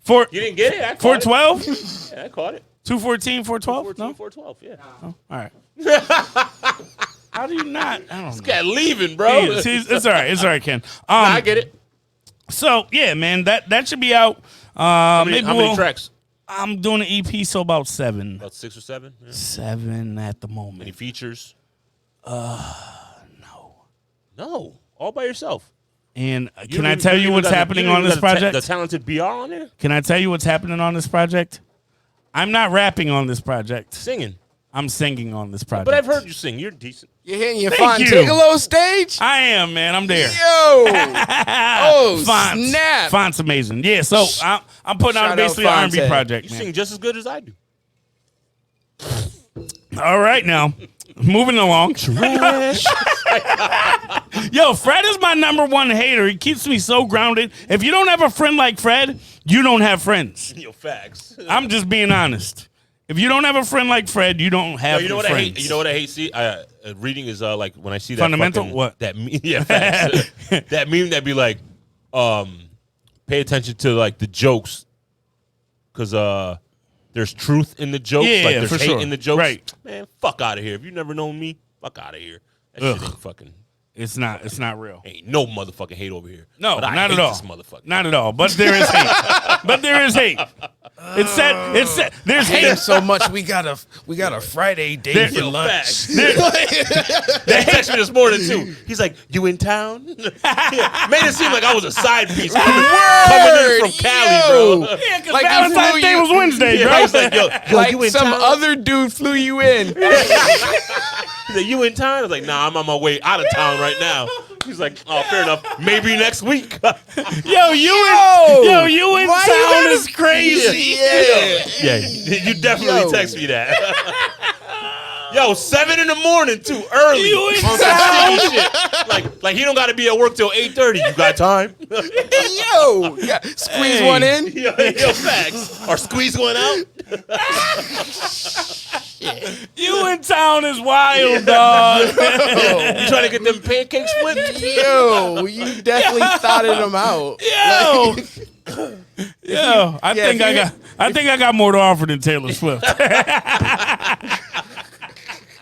You didn't get it? I caught 4/12? Yeah, I caught it. 2/14, 4/12? 4/12, No? 4/12, yeah. Oh, all right. How do you not? I don't know. Got leaving, bro. Yeah, see, it's all right. It's all right, Ken. I get it. So yeah, man, that should be out. How many tracks? I'm doing an EP, so about 7. About 6 or 7? Yeah. 7 at the moment. Any features? No. All by yourself. And can I tell you what's happening on this project? The talented BR on there? Can I tell you what's happening on this project? I'm not rapping on this project. Singing. I'm singing on this project. But I've heard you sing. You're decent. You're hitting your Thank you. Fontigolo stage? I am, man. I'm there. Yo! Oh, Fonts. snap. Font's amazing. Yeah, so I'm putting out Shout basically out an R&B Fonte. project, You man. sing just as good as I do. All right, now. Moving along. Yo, Fred is my number one hater. He keeps me so grounded. If you don't have a friend like Fred, you don't have friends. Yo, facts. I'm just being honest. If you don't have a friend like Fred, you don't have You know what friends. I hate? You know what I hate? See, reading is like when I see that Fundamental? fucking- What? That yeah, facts. That meme that be like, pay attention to like the jokes, because there's truth in the jokes. Yeah, like there's for hate sure. in the jokes. Right. Man, fuck out of here. If you never known me, fuck out of here. That shit ain't fucking. It's not. It's not real. Ain't no motherfucking hate over here. No, but I not hate at all. This motherfucker. Not at all. But there is hate. But there is hate. It said. There's Hate hate. him so much. We got a Friday date for lunch. Facts. They texted me this morning too. He's like, "You in town?" Yeah, made it seem like I was a side piece coming in from Cali, bro. Yeah, because Like he Valentine's flew Day you- was Wednesday, Yeah, bro. I was like, "Yo, Like you in some town?" other dude flew you in. He's like, "You in town?" I was like, "Nah, I'm on my way out of town right now." He's like, "Oh, fair enough. Maybe next week." Yo, you in why town you gotta- is crazy. Yeah, you definitely text me that. Yo, 7 in the morning, too early. You in on some shitty shit. Like he don't got to be at work till 8:30. You got time? Yo, yeah, squeeze one in. Yo, facts. Or squeeze one out. You in town is wild, dog. You trying to get them pancakes flipped? Yo, you definitely thoughted him out. Yo, I think I got more to offer than Taylor Swift.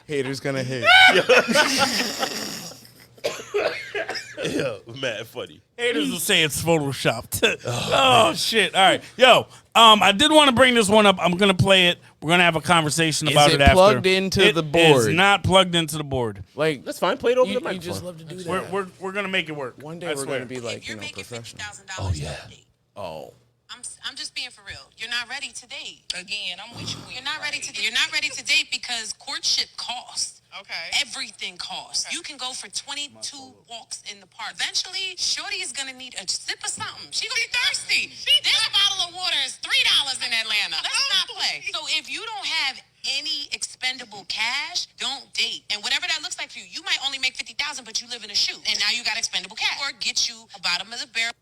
Haters gonna hate. Yeah, mad funny. Haters will say it's photoshopped. Oh shit! All right, yo. I did want to bring this one up. I'm gonna play it. We're gonna have a conversation about Is it it after. plugged into the board? It's not plugged into the board. Like That's fine. Play it over you, the you microphone. just love to do that. We're gonna make it work. One day I we're swear. gonna be like, If you're making professional. $50,000 a day, Oh, I'm just being for real. You're not ready to date. Again, I'm with you. You're not ready to. You're not ready to date because courtship costs. Okay. Everything costs. You can go for 22 walks in the park. Eventually, Shorty is gonna need a sip of something. She gonna be thirsty. This bottle of water is $3 in Atlanta. Let's not play. So if you don't have any expendable cash, don't date. And whatever that looks like for you, you might only make 50,000, but you live in a shoe, and now you got expendable cash. Or get you a bottom of the barrel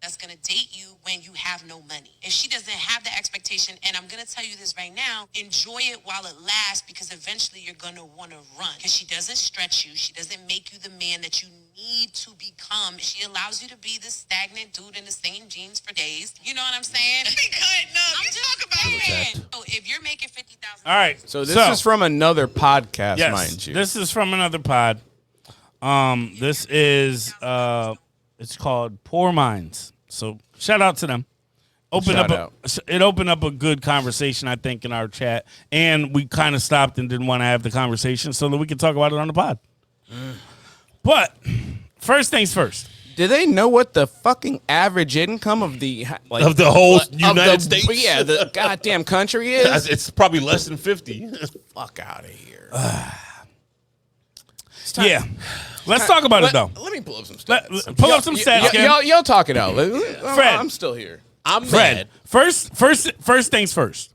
that's gonna date you when you have no money. If she doesn't have the expectation, and I'm gonna tell you this right now, enjoy it while it lasts, because eventually you're gonna wanna run. Because she doesn't stretch you, she doesn't make you the man that you need to become. She allows you to be this stagnant dude in the same jeans for days. You know what I'm saying? I'm just talk about it. So if you're making 50,000, All right. so this is from another podcast, yes, mind you. this is from another pod. This is it's called Poor Minds. So shout out to them. It opened up a good conversation, I think, in our chat, and we kind of stopped and didn't want to have the conversation so that we could talk about it on the pod. But first things first. Do they know what the fucking average income of the Of the whole United States? Yeah, the goddamn country is. It's probably less than 50. Fuck out of here. Yeah. Let's talk about it, though. Let me pull up some stats. Pull up some stats, Kim. Y'all talk it out. Fred. I'm still here. I'm Fred, mad. first things first.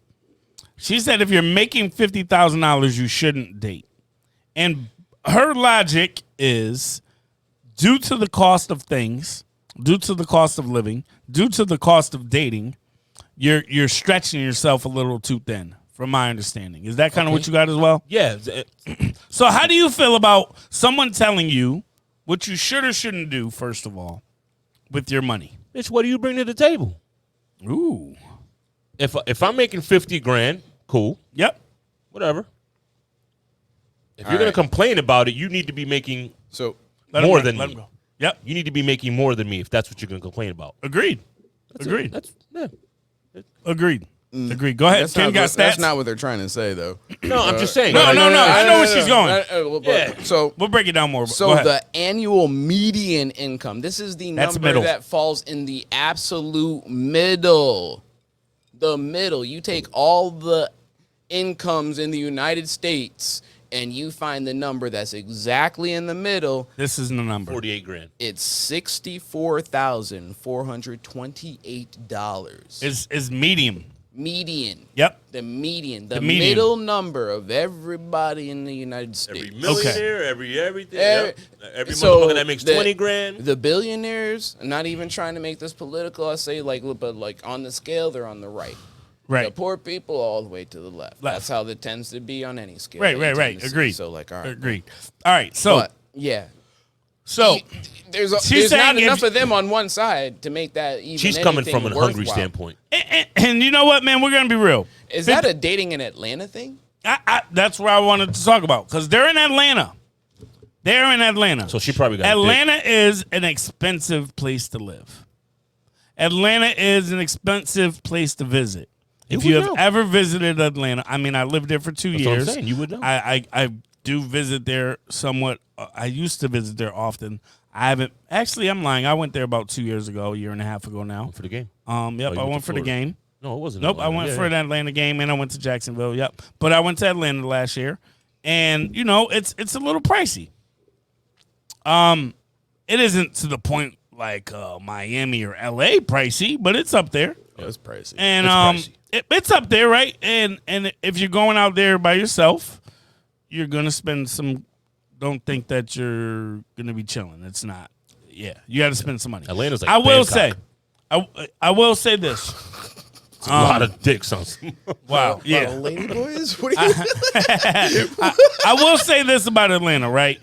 She said if you're making $50,000, you shouldn't date. And her logic is due to the cost of things, due to the cost of living, due to the cost of dating, you're stretching yourself a little too thin, from my understanding. Is that kind of what you got as well? Yeah. So how do you feel about someone telling you what you should or shouldn't do, first of all, with your money? Bitch, what do you bring to the table? Ooh. If I'm making 50 grand, cool. Yep. Whatever. If you're going to complain about it, you need to be making So Let him more run, than let me. him go. Yep. You need to be making more than me if that's what you're going to complain about. Agreed. That's Agreed. it. That's yeah. Agreed. Agreed. Go ahead. Ken got stats. that's not what they're trying to say, though. No, I'm just saying. No. I know where she's going. Yeah. So We'll break it down more. So Go ahead. the annual median income, this is the That's number middle. that falls in the absolute middle. The middle. You take all the incomes in the United States and you find the number that's exactly in the middle. This is the number. 48 grand. It's $64,428. Is medium. Median. Yep. The median. The median. middle number of everybody in the United States. Every millionaire, everything. Every- Every so motherfucker that makes 20 grand. The billionaires, I'm not even trying to make this political, I say but like on the scale, they're on the right. The Right. poor people all the way to the left. Left. That's how it tends to be on any scale. Right. that you Right. tend to see. Agreed. So like, all right. Agreed. All right. So But yeah, so there's She's not saying enough if- of them on one side to make that even. She's coming anything from a hungry worthwhile. standpoint. and you know what, man? We're gonna be real. Is that a dating in Atlanta thing? That's where I wanted to talk about because they're in Atlanta. They're in Atlanta. So she probably got Atlanta is an expensive place to live. Atlanta is an expensive place to visit. If you have ever visited Atlanta, I mean, I lived there for 2 years. That's what I'm saying. You would know. I do visit there somewhat. I used to visit there often. I haven't. Actually, I'm lying. I went there about 2 years ago, a year and a half ago now. For the game. Yep, I went for the game. No, it wasn't. Nope, I went for an Atlanta game, and I went to Jacksonville. Yep, but I went to Atlanta last year, and you know, it's a little pricey. It isn't to the point like Miami or LA pricey, but it's up there. Yeah, it's pricey. And it's up there, right? And if you're going out there by yourself, you're gonna spend some. Don't think that you're gonna be chilling. It's not. Yeah, you got to spend some money. Atlanta's like I will Bangkok. say, I will say this. It's a lot of dicks on. Wow. Yeah. Lady boys? What are you I will say this about Atlanta, right?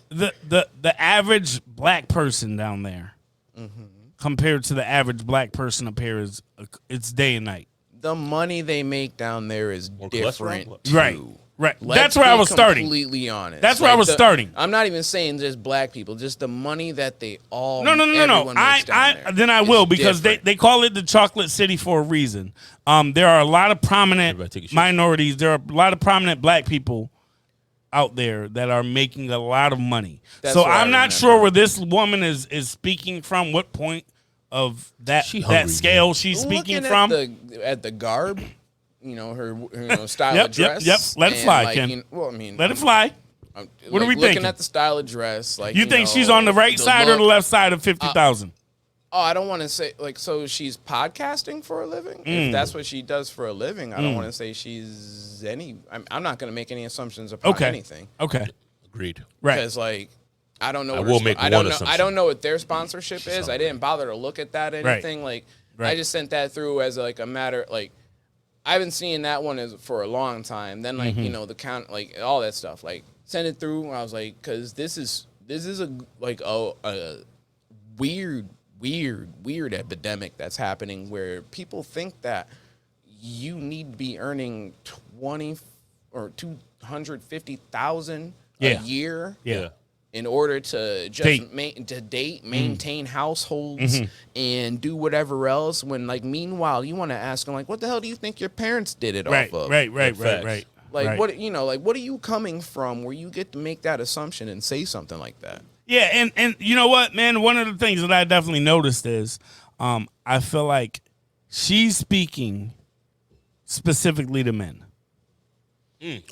The average black person down there compared to the average black person up here is it's day and night. The money they make down there is different too. Right. Let's That's where I was starting. Completely honest. That's where I was starting. I'm not even saying just black people, just the money that they all. No. everyone makes down there. Then I will It's because different. they call it the Chocolate City for a reason. There are a lot of prominent minorities. There are a lot of prominent black people out there that are making a lot of money. That's so what I I'm not remember. sure where this woman is speaking from. What point of that scale she's speaking Looking from? at the garb. You know, her style of dress. Yep. Let it fly, like, Ken. You know, well, I mean, Let it fly. What are we looking thinking? at the style of dress, like You think she's on the right side or the left side of 50,000? Oh, I don't want to say like so. She's podcasting for a living. If that's what she does for a living, I don't want to say she's any. I'm not going to make any assumptions about anything. Okay. Agreed. Right. Because like I don't know. I don't know what their sponsorship is. I didn't bother to look at that or anything. Like I just sent that through as like a matter like. I've been seeing that one for a long time. Then like you know the count like all that stuff like send it through. I was like because this is a weird epidemic that's happening where people think that you need to be earning 20 or 250,000 a year. Yeah. In order to just maintain households and do whatever else, when like meanwhile you want to ask them like, what the hell do you think your parents did it off of? Right. Like what what are you coming from where you get to make that assumption and say something like that? Yeah, and you know what, man? One of the things that I definitely noticed is I feel like she's speaking specifically to men.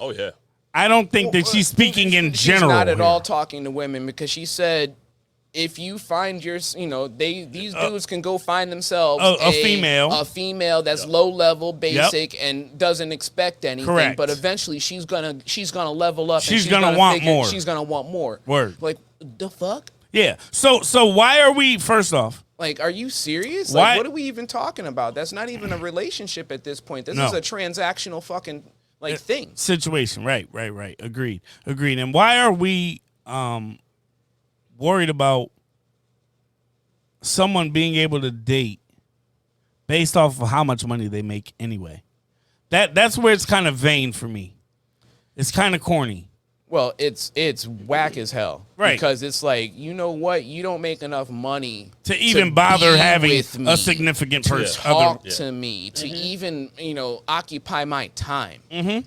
Oh yeah. I don't think that she's speaking in general. She's not at here. all talking to women because she said, if you find these dudes can go find themselves a female that's low level, basic, and doesn't expect anything. Correct. But eventually she's gonna level up. She's and gonna want more. She's gonna want more. Word. Like the fuck. Yeah. So why are we first off? Like, are you serious? Why? Like, what are we even talking about? That's not even a relationship at this point. This No. is a transactional fucking thing. Situation. Right. Agreed. And why are we worried about someone being able to date based off of how much money they make anyway? That's where it's kind of vain for me. It's kind of corny. Well, it's whack as hell. Right. Because it's like, you know what? You don't make enough money To even bother be having with me, a significant person. talk to me, to even, occupy my time.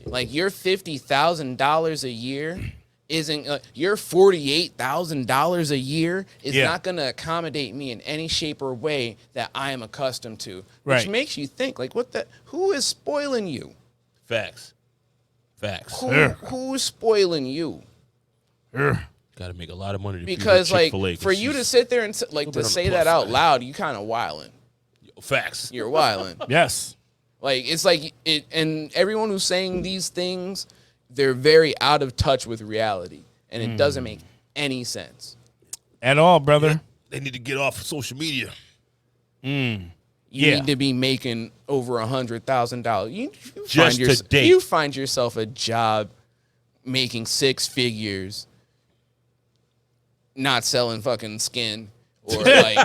Like your $50,000 a year isn't your $48,000 a year is not going to accommodate me in any shape or way that I am accustomed to. Which makes you think like who is spoiling you? Facts. Who's spoiling you? Got to make a lot of money to Because like Chick-fil-A, for you to sit there and to say that out loud, you kind of wilding. Facts. You're wilding. Yes. Like it's like it, and everyone who's saying these things, they're very out of touch with reality, and it doesn't make any sense At all, brother. Yeah, they need to get off of social media. You need to be making over $100,000. You find yourself a job making 6 figures, not selling fucking skin, or like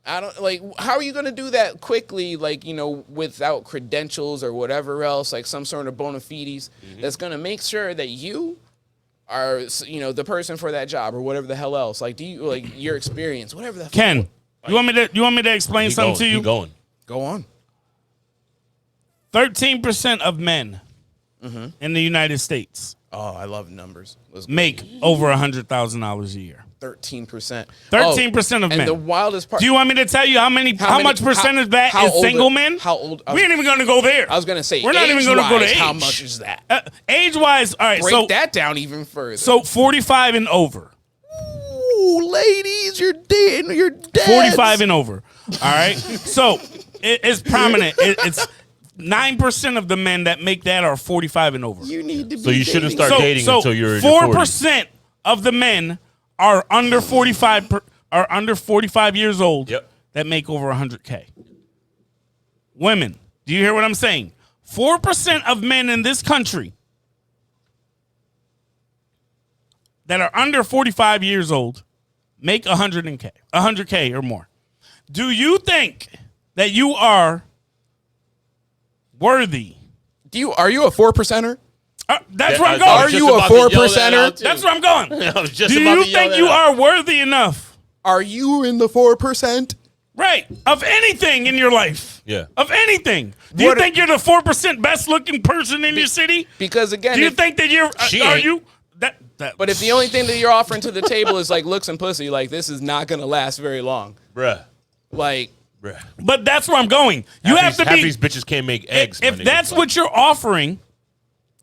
I don't like. How are you gonna do that quickly? Like without credentials or whatever else, like some sort of bona fides that's gonna make sure that you are the person for that job or whatever the hell else. Like, do you like your experience, whatever the Ken, you want me to explain something to you? Keep going. Go on. 13% of men in the United States Oh, I love numbers. make over $100,000 a year. 13%. 13% of men. And the wildest part. Do you want me to tell you how much percent of that is single men? How old? We ain't even going to go there. I was going to say, we're not even going to go to age. How much is that? Age-wise, all right. Break that down even further. So 45 and over. Ooh, ladies, you're dead. You're dead. 45 and over. All right. So it's prominent. It's 9% of the men that make that are 45 and over. You need to be. So you shouldn't start dating so until you're in your 4% of the men are under 45 years old that make over 100K. Women, do you hear what I'm saying? 4% of men in this country that are under 45 years old make 100K or more. Do you think that you are worthy? Are you a 4%er? That's where I'm going. Are you a 4%er? That's where I'm going. I was just Do about you to yell think that you out. are worthy enough? Are you in the 4%? Right. Of anything in your life. Yeah. Of anything. Do you think you're the 4% best looking person in your city? Because again, do you think that you're are you that but if the only thing that you're offering to the table is like looks and pussy, like this is not gonna last very long. Bruh. Like But that's where I'm going. You have to be. Half these bitches can't make eggs. If that's what you're offering,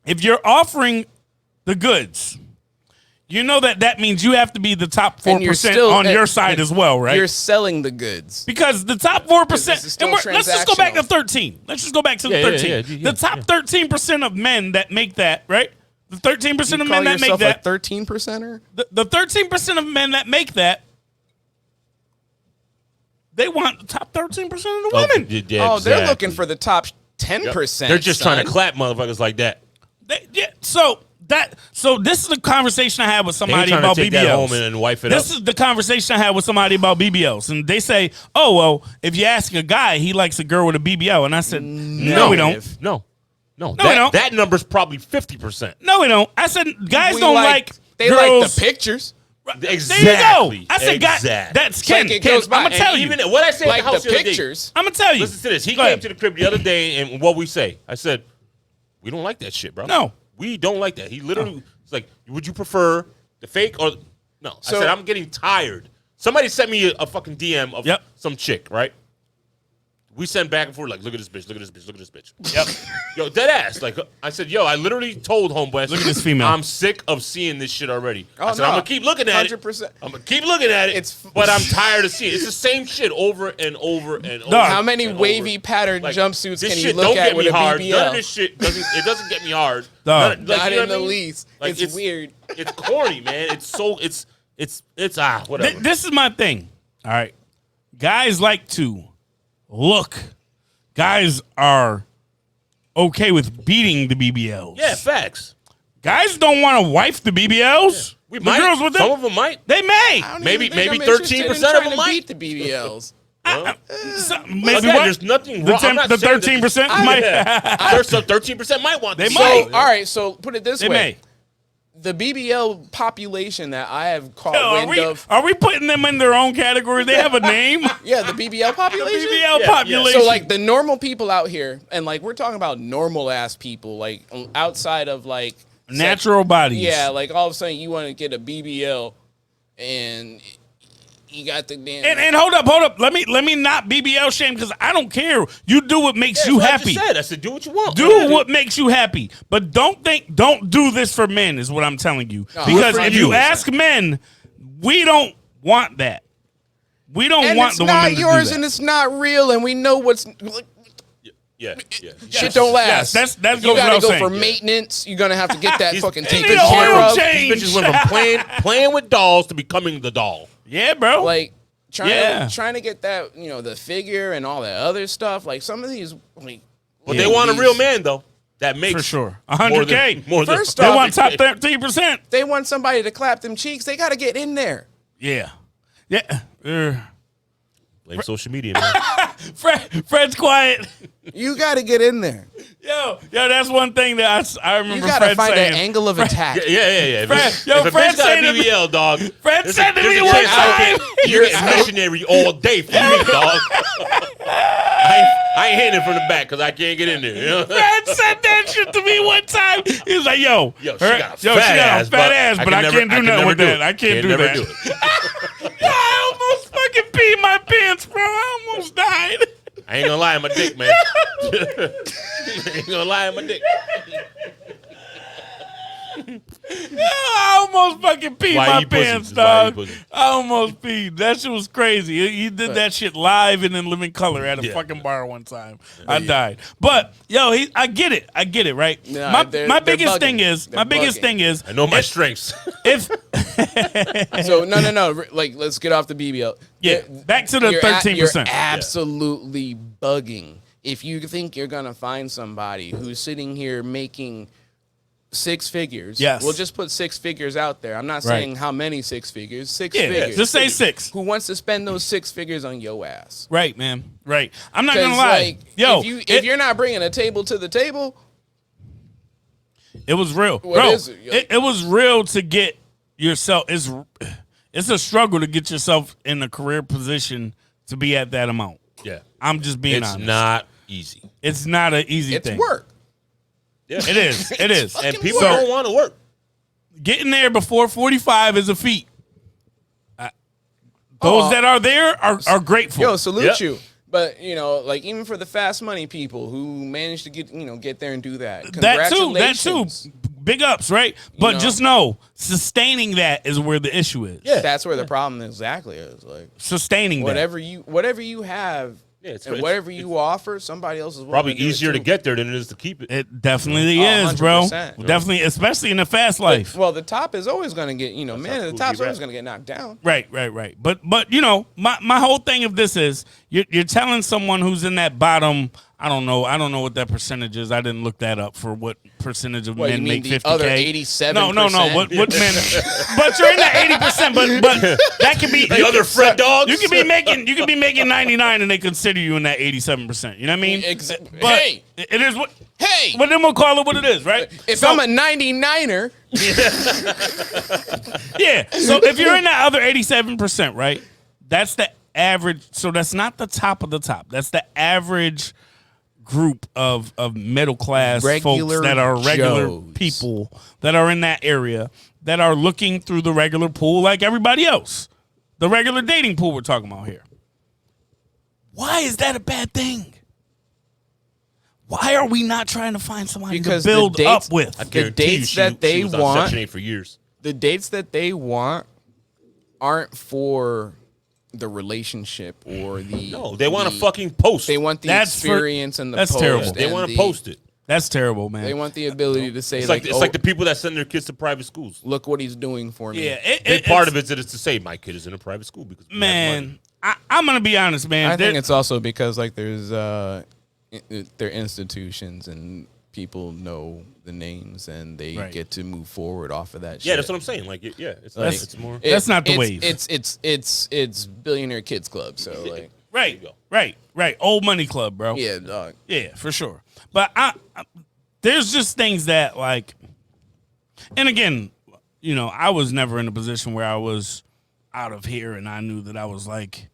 if you're offering the goods, you know that means you have to be the top 4% on your side as well, right? You're selling the goods. Because the top 4%, and let's just go back to transactional. 13. Let's just go back to the 13. The top 13% of men that make that, right? The 13% of men that make that. A 13%er? The 13% of men that make that, they want the top 13% of the women. They're looking for the top 10%. They're just trying to clap motherfuckers like that. So this is the conversation I had with somebody about take that home BBLs. and wife it This up. is the conversation I had with somebody about BBLs, and they say, "Oh well, if you ask a guy, he likes a girl with a BBL," and I said, "No, we don't. No, we don't. That number's probably 50%. No, we don't." I said, "Guys don't like they girls. like the pictures." Exactly. There you go. I said, "Guys, Exactly. that's Ken. Like it Ken, goes by. I'm gonna tell you. Even what I said Like at the house the the other day. pictures. I'm gonna tell you. Listen to this. He Go came ahead. to the crib the other day, and what we say, I said, "We don't like that shit, bro. No. We don't like that." He literally was like, "Would you prefer the fake or no?" I said, "I'm getting tired." Somebody sent me a fucking DM of some chick, right? We sent back and forth like, "Look at this bitch, look at this bitch, look at this bitch." Yep. Yo, dead ass. Like I said, yo, I literally told homeboy, I said, Look at this female. I'm sick of seeing this shit already. I said, no. I'm gonna keep looking at 100%. it. I'm gonna keep looking at it. But I'm tired of seeing it. It's the same shit over and over and over. How many and wavy over. patterned Like, jumpsuits this can you shit look don't at get with me a hard. BBL? None of this shit doesn't get me hard. Dog. Not you know in what I the mean? least. Like, It's weird. It's corny, man. It's so it's whatever. This is my thing. All right. Guys like to look. Guys are okay with beating the BBLs. Yeah, facts. Guys don't want to wife the BBLs. We The might. girls with them. Some of them might. They may. I don't Maybe- even think maybe I'm interested 13% in of trying them to might. beat the BBLs. Maybe Again, what? there's nothing The wrong. I'm not saying that- 13% might. There's some 13% might want. They to might. be. All right, so put it this They way. may. The BBL population that I have caught Yo, wind of. are we putting them in their own category? They have a name. Yeah, the BBL population. BBL Yeah, population. So like the normal people out here, and like we're talking about normal ass people, like outside of like natural bodies. Yeah, like all of a sudden you want to get a BBL, and you got the damn. And hold up. Let me not BBL shame because I don't care. You do what makes you That's what happy. I just said. I said, do what you want. Do what makes you happy, but don't do this for men. Is what I'm telling you. No, Because for if you. you ask men, we don't want that. We don't and want it's the not women to yours, do that. and it's not real, and we know what's. Yeah. Shit don't last. Yes, that's you what I gotta was go saying. for maintenance. You're gonna have to get that fucking They taken need care oil of. change. These bitches went from playing with dolls to becoming the doll. Yeah, bro. Like Yeah. trying to get that, the figure and all that other stuff. Like some of these, like, But they want a real man though. That makes for sure. more 100K. than First They off, want top 13%. they want somebody to clap them cheeks. They got to get in there. Yeah. Blame social media, man. Fred's quiet. You got to get in there. Yo, that's one thing that I remember. You gotta Fred find saying. an angle of attack. Yeah. Fred, If yo, a Fred bitch got said a to me- BBL, dog. Fred there's said a- to there's me a one chance I time. can- You're getting missionary all day for me, dog. I ain't hitting it from the back because I can't get in there. You know? Fred said that shit to me one time. He was like, "Yo, She got a fat ass, but I can't do nothing with that. I can't do that." Do it. I almost fucking peed my pants, bro. I almost died. I ain't gonna lie on my dick, man. I ain't gonna lie on my dick. I almost fucking peed Why my you pussy? pants, Just why you dog. pussy? I almost peed. That shit was crazy. He did that shit live and in living color at a fucking bar one time. I died. But yo, I get it, right? Nah, my biggest bugging. thing is They're bugging. I know my strengths. if So no. Like, let's get off the BBL. yeah, back to the 13%. You're absolutely bugging if you think you're gonna find somebody who's sitting here making 6 figures. Yes. We'll just put 6 figures out there. I'm not saying how many 6 figures. 6 Yeah, figures. just say 6. Who wants to spend those 6 figures on your ass? Right, man. Right. I'm not gonna 'Cause, lie. like, Yo, if you're not bringing a table to the table, it was real, What bro. is it, yo? It was real to get yourself. It's a struggle to get yourself in a career position to be at that amount. Yeah. I'm just being It's honest. not easy. It's not an easy it's thing. work. Yeah. It is. It is. And people work. don't want to work. Getting there before 45 is a feat. Those that are there are grateful. Yo, salute Yep. you. But, like, even for the fast money people who managed to get there and do that. that too. Congratulations. Big ups, right? But know? just know, sustaining that is where the issue is. Yeah. That's where the problem exactly is. Like, Sustaining whatever you have Yeah, it's- and it's- whatever you offer, somebody else is willing Probably to do it easier to too. get there than it is to keep it. that. It definitely Oh, is, bro. 100%. Definitely, especially in the fast life. Well, the top is always going to get, man, how the cool top's you always rap. going to get knocked down. Right. But my whole thing of this is you're telling someone who's in that bottom. I don't know what that percentage is. I didn't look that up for what percentage of What, men you mean make the 50K. other 87%? No. What men? But you're in that 80%. But that could be The other Fred dogs? You could be making 99, and they consider you in that 87%. You know what I mean? But Hey! it is what. Hey! But then we'll call it what it is, right? If So- I'm a 99er, Yeah. So if you're in that other 87%, right? That's the average. So that's not the top of the top. That's the average group of middle class Regular folks that are regular Joes. people that are in that area that are looking through the regular pool like everybody else. The regular dating pool we're talking about here. Why is that a bad thing? Why are we not trying to find somebody Because to the build dates- up with? I guarantee dates you, that they she was on want- Section 8 for years. the dates that they want aren't for the relationship or the. No, they want the- a fucking post. They want the That's for- experience and the that's post. terrible. They and want the- to post it. That's terrible, man. They want the ability to say It's like, like it's like the people that send their kids to private schools. look what he's doing for me. yeah, Big part of it is to say my kid is in a private school because we have money. Man, I'm gonna be honest, man. I think it's also because like there's they're institutions and people know the names and they Right. get to move forward off of that. Yeah, shit. that's what I'm saying. Like, yeah, it's Like, it's more. That's not the it's- wave. It's billionaire kids club. So like, right. Old money club, bro. yeah, dog. Yeah, for sure. But I there's just things that like, and again, I was never in a position where I was out of here and I knew that I was like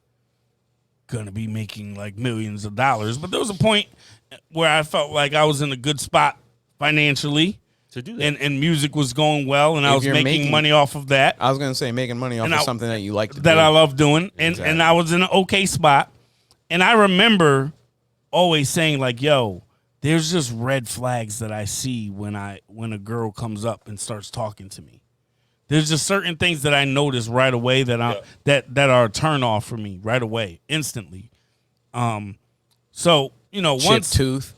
gonna be making like millions of dollars. But there was a point where I felt like I was in a good spot financially. To do that. And music was going well, and I If was you're making making- money off of that. I was gonna say making money off And of I- something that you like to that do. I love doing, and Exactly. I was in an okay spot. And I remember always saying like, "Yo, there's just red flags that I see when a girl comes up and starts talking to me. There's just certain things that I notice right away that that are a turn off for me right away, instantly. So Chipped once tooth.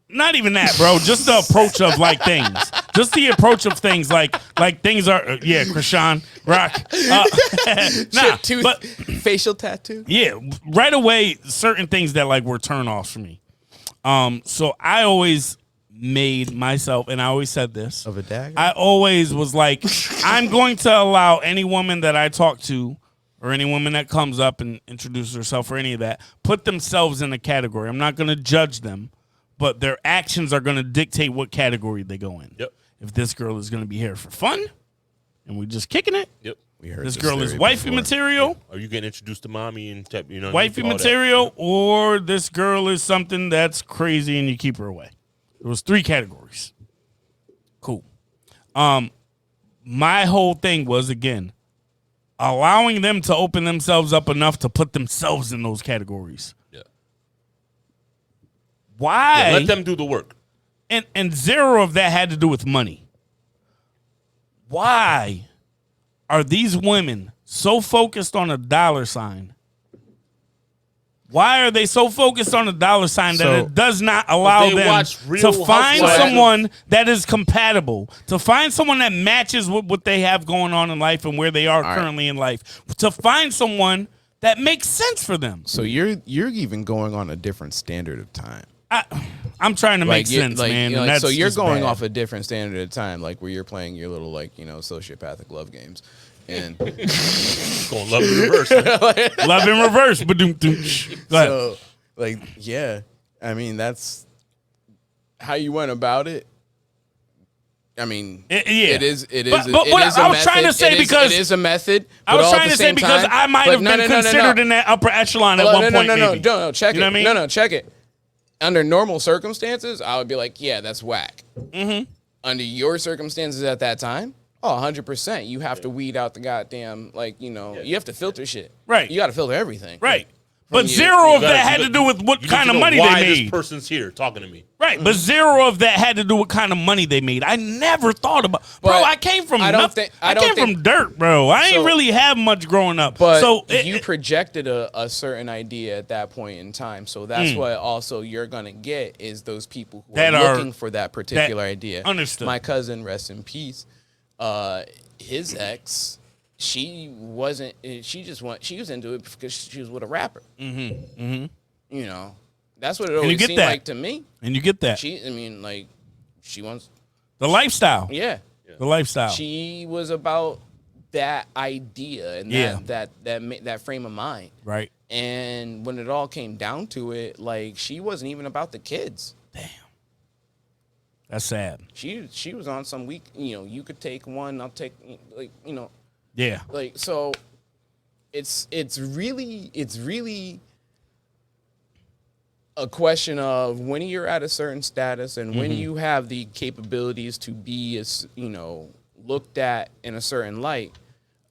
not even that, bro. Just the approach of like things. Just the approach of things, like things are. Krishan Rock. Chipped tooth. but Facial tattoo. yeah, right away, certain things that like were turn offs for me. So I always made myself, and I always said this. Of a dagger? I always was like, I'm going to allow any woman that I talk to, or any woman that comes up and introduces herself, or any of that, put themselves in a category. I'm not going to judge them. but their actions are going to dictate what category they go in. Yep. If this girl is going to be here for fun, and we're just kicking it. Yep. We heard This girl is wifey material. Are you getting introduced to mommy and type, Wifey material, or this girl is something that's crazy and you keep her away. There was 3 categories. Cool. My whole thing was, again, allowing them to open themselves up enough to put themselves in those categories. Yeah. Why? Yeah, let them do the work. And 0 of that had to do with money. Why are these women so focused on a dollar sign? Why are they so focused on a dollar sign that it does not allow them to find someone that is compatible, to find someone that matches with what they have going on in life and where they are currently in life, to find someone that makes sense for them? So you're even going on a different standard of time. I'm trying to make sense, man. So you're going off a different standard of time, like where you're playing your little sociopathic love games. And going love in reverse. Love in reverse. So, I mean, that's how you went about it. I mean, it is. But what I was trying to say, because it is a method. I was trying to say because I might have been considered in that upper echelon at one point. No, check it. You know what I mean? No, check it. Under normal circumstances, I would be like, yeah, that's whack. Mm-hmm. Under your circumstances at that time, 100%. You have to weed out the goddamn, you have to filter shit. Right. You got to filter everything. Right. But 0 of that had to do with what kind of money they why made. This person's here talking to me. Right, but 0 of that had to do with what kind of money they made. I never thought about, bro. I came from nothing. I came from dirt, bro. I ain't really have much growing up. But so you projected a certain idea at that point in time. So that's what also you're gonna get is those people who are looking for that particular idea. Understood. My cousin, rest in peace. His ex. She wasn't. She was into it because she was with a rapper. Mm-hmm. Mm-hmm. That's what it always seemed like to me. And you get that. She wants the lifestyle. Yeah, the lifestyle. She was about that idea and that frame of mind. Right. And when it all came down to it, she wasn't even about the kids. Damn. That's sad. She was on some week. You could take one. I'll take Yeah. So it's really a question of when you're at a certain status and when you have the capabilities to be looked at in a certain light,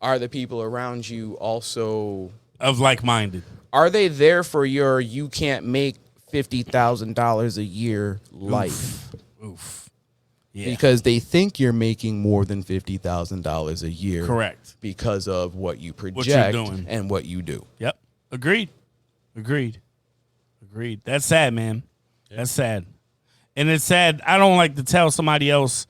are the people around you also of like-minded? Are they there for your you can't make $50,000 a year life? Oof. Yeah. Because they think you're making more than $50,000 a year. Correct. Because of what you project doing. and what you do. Yep. Agreed. That's sad, man. Yeah. That's sad. And it's sad. I don't like to tell somebody else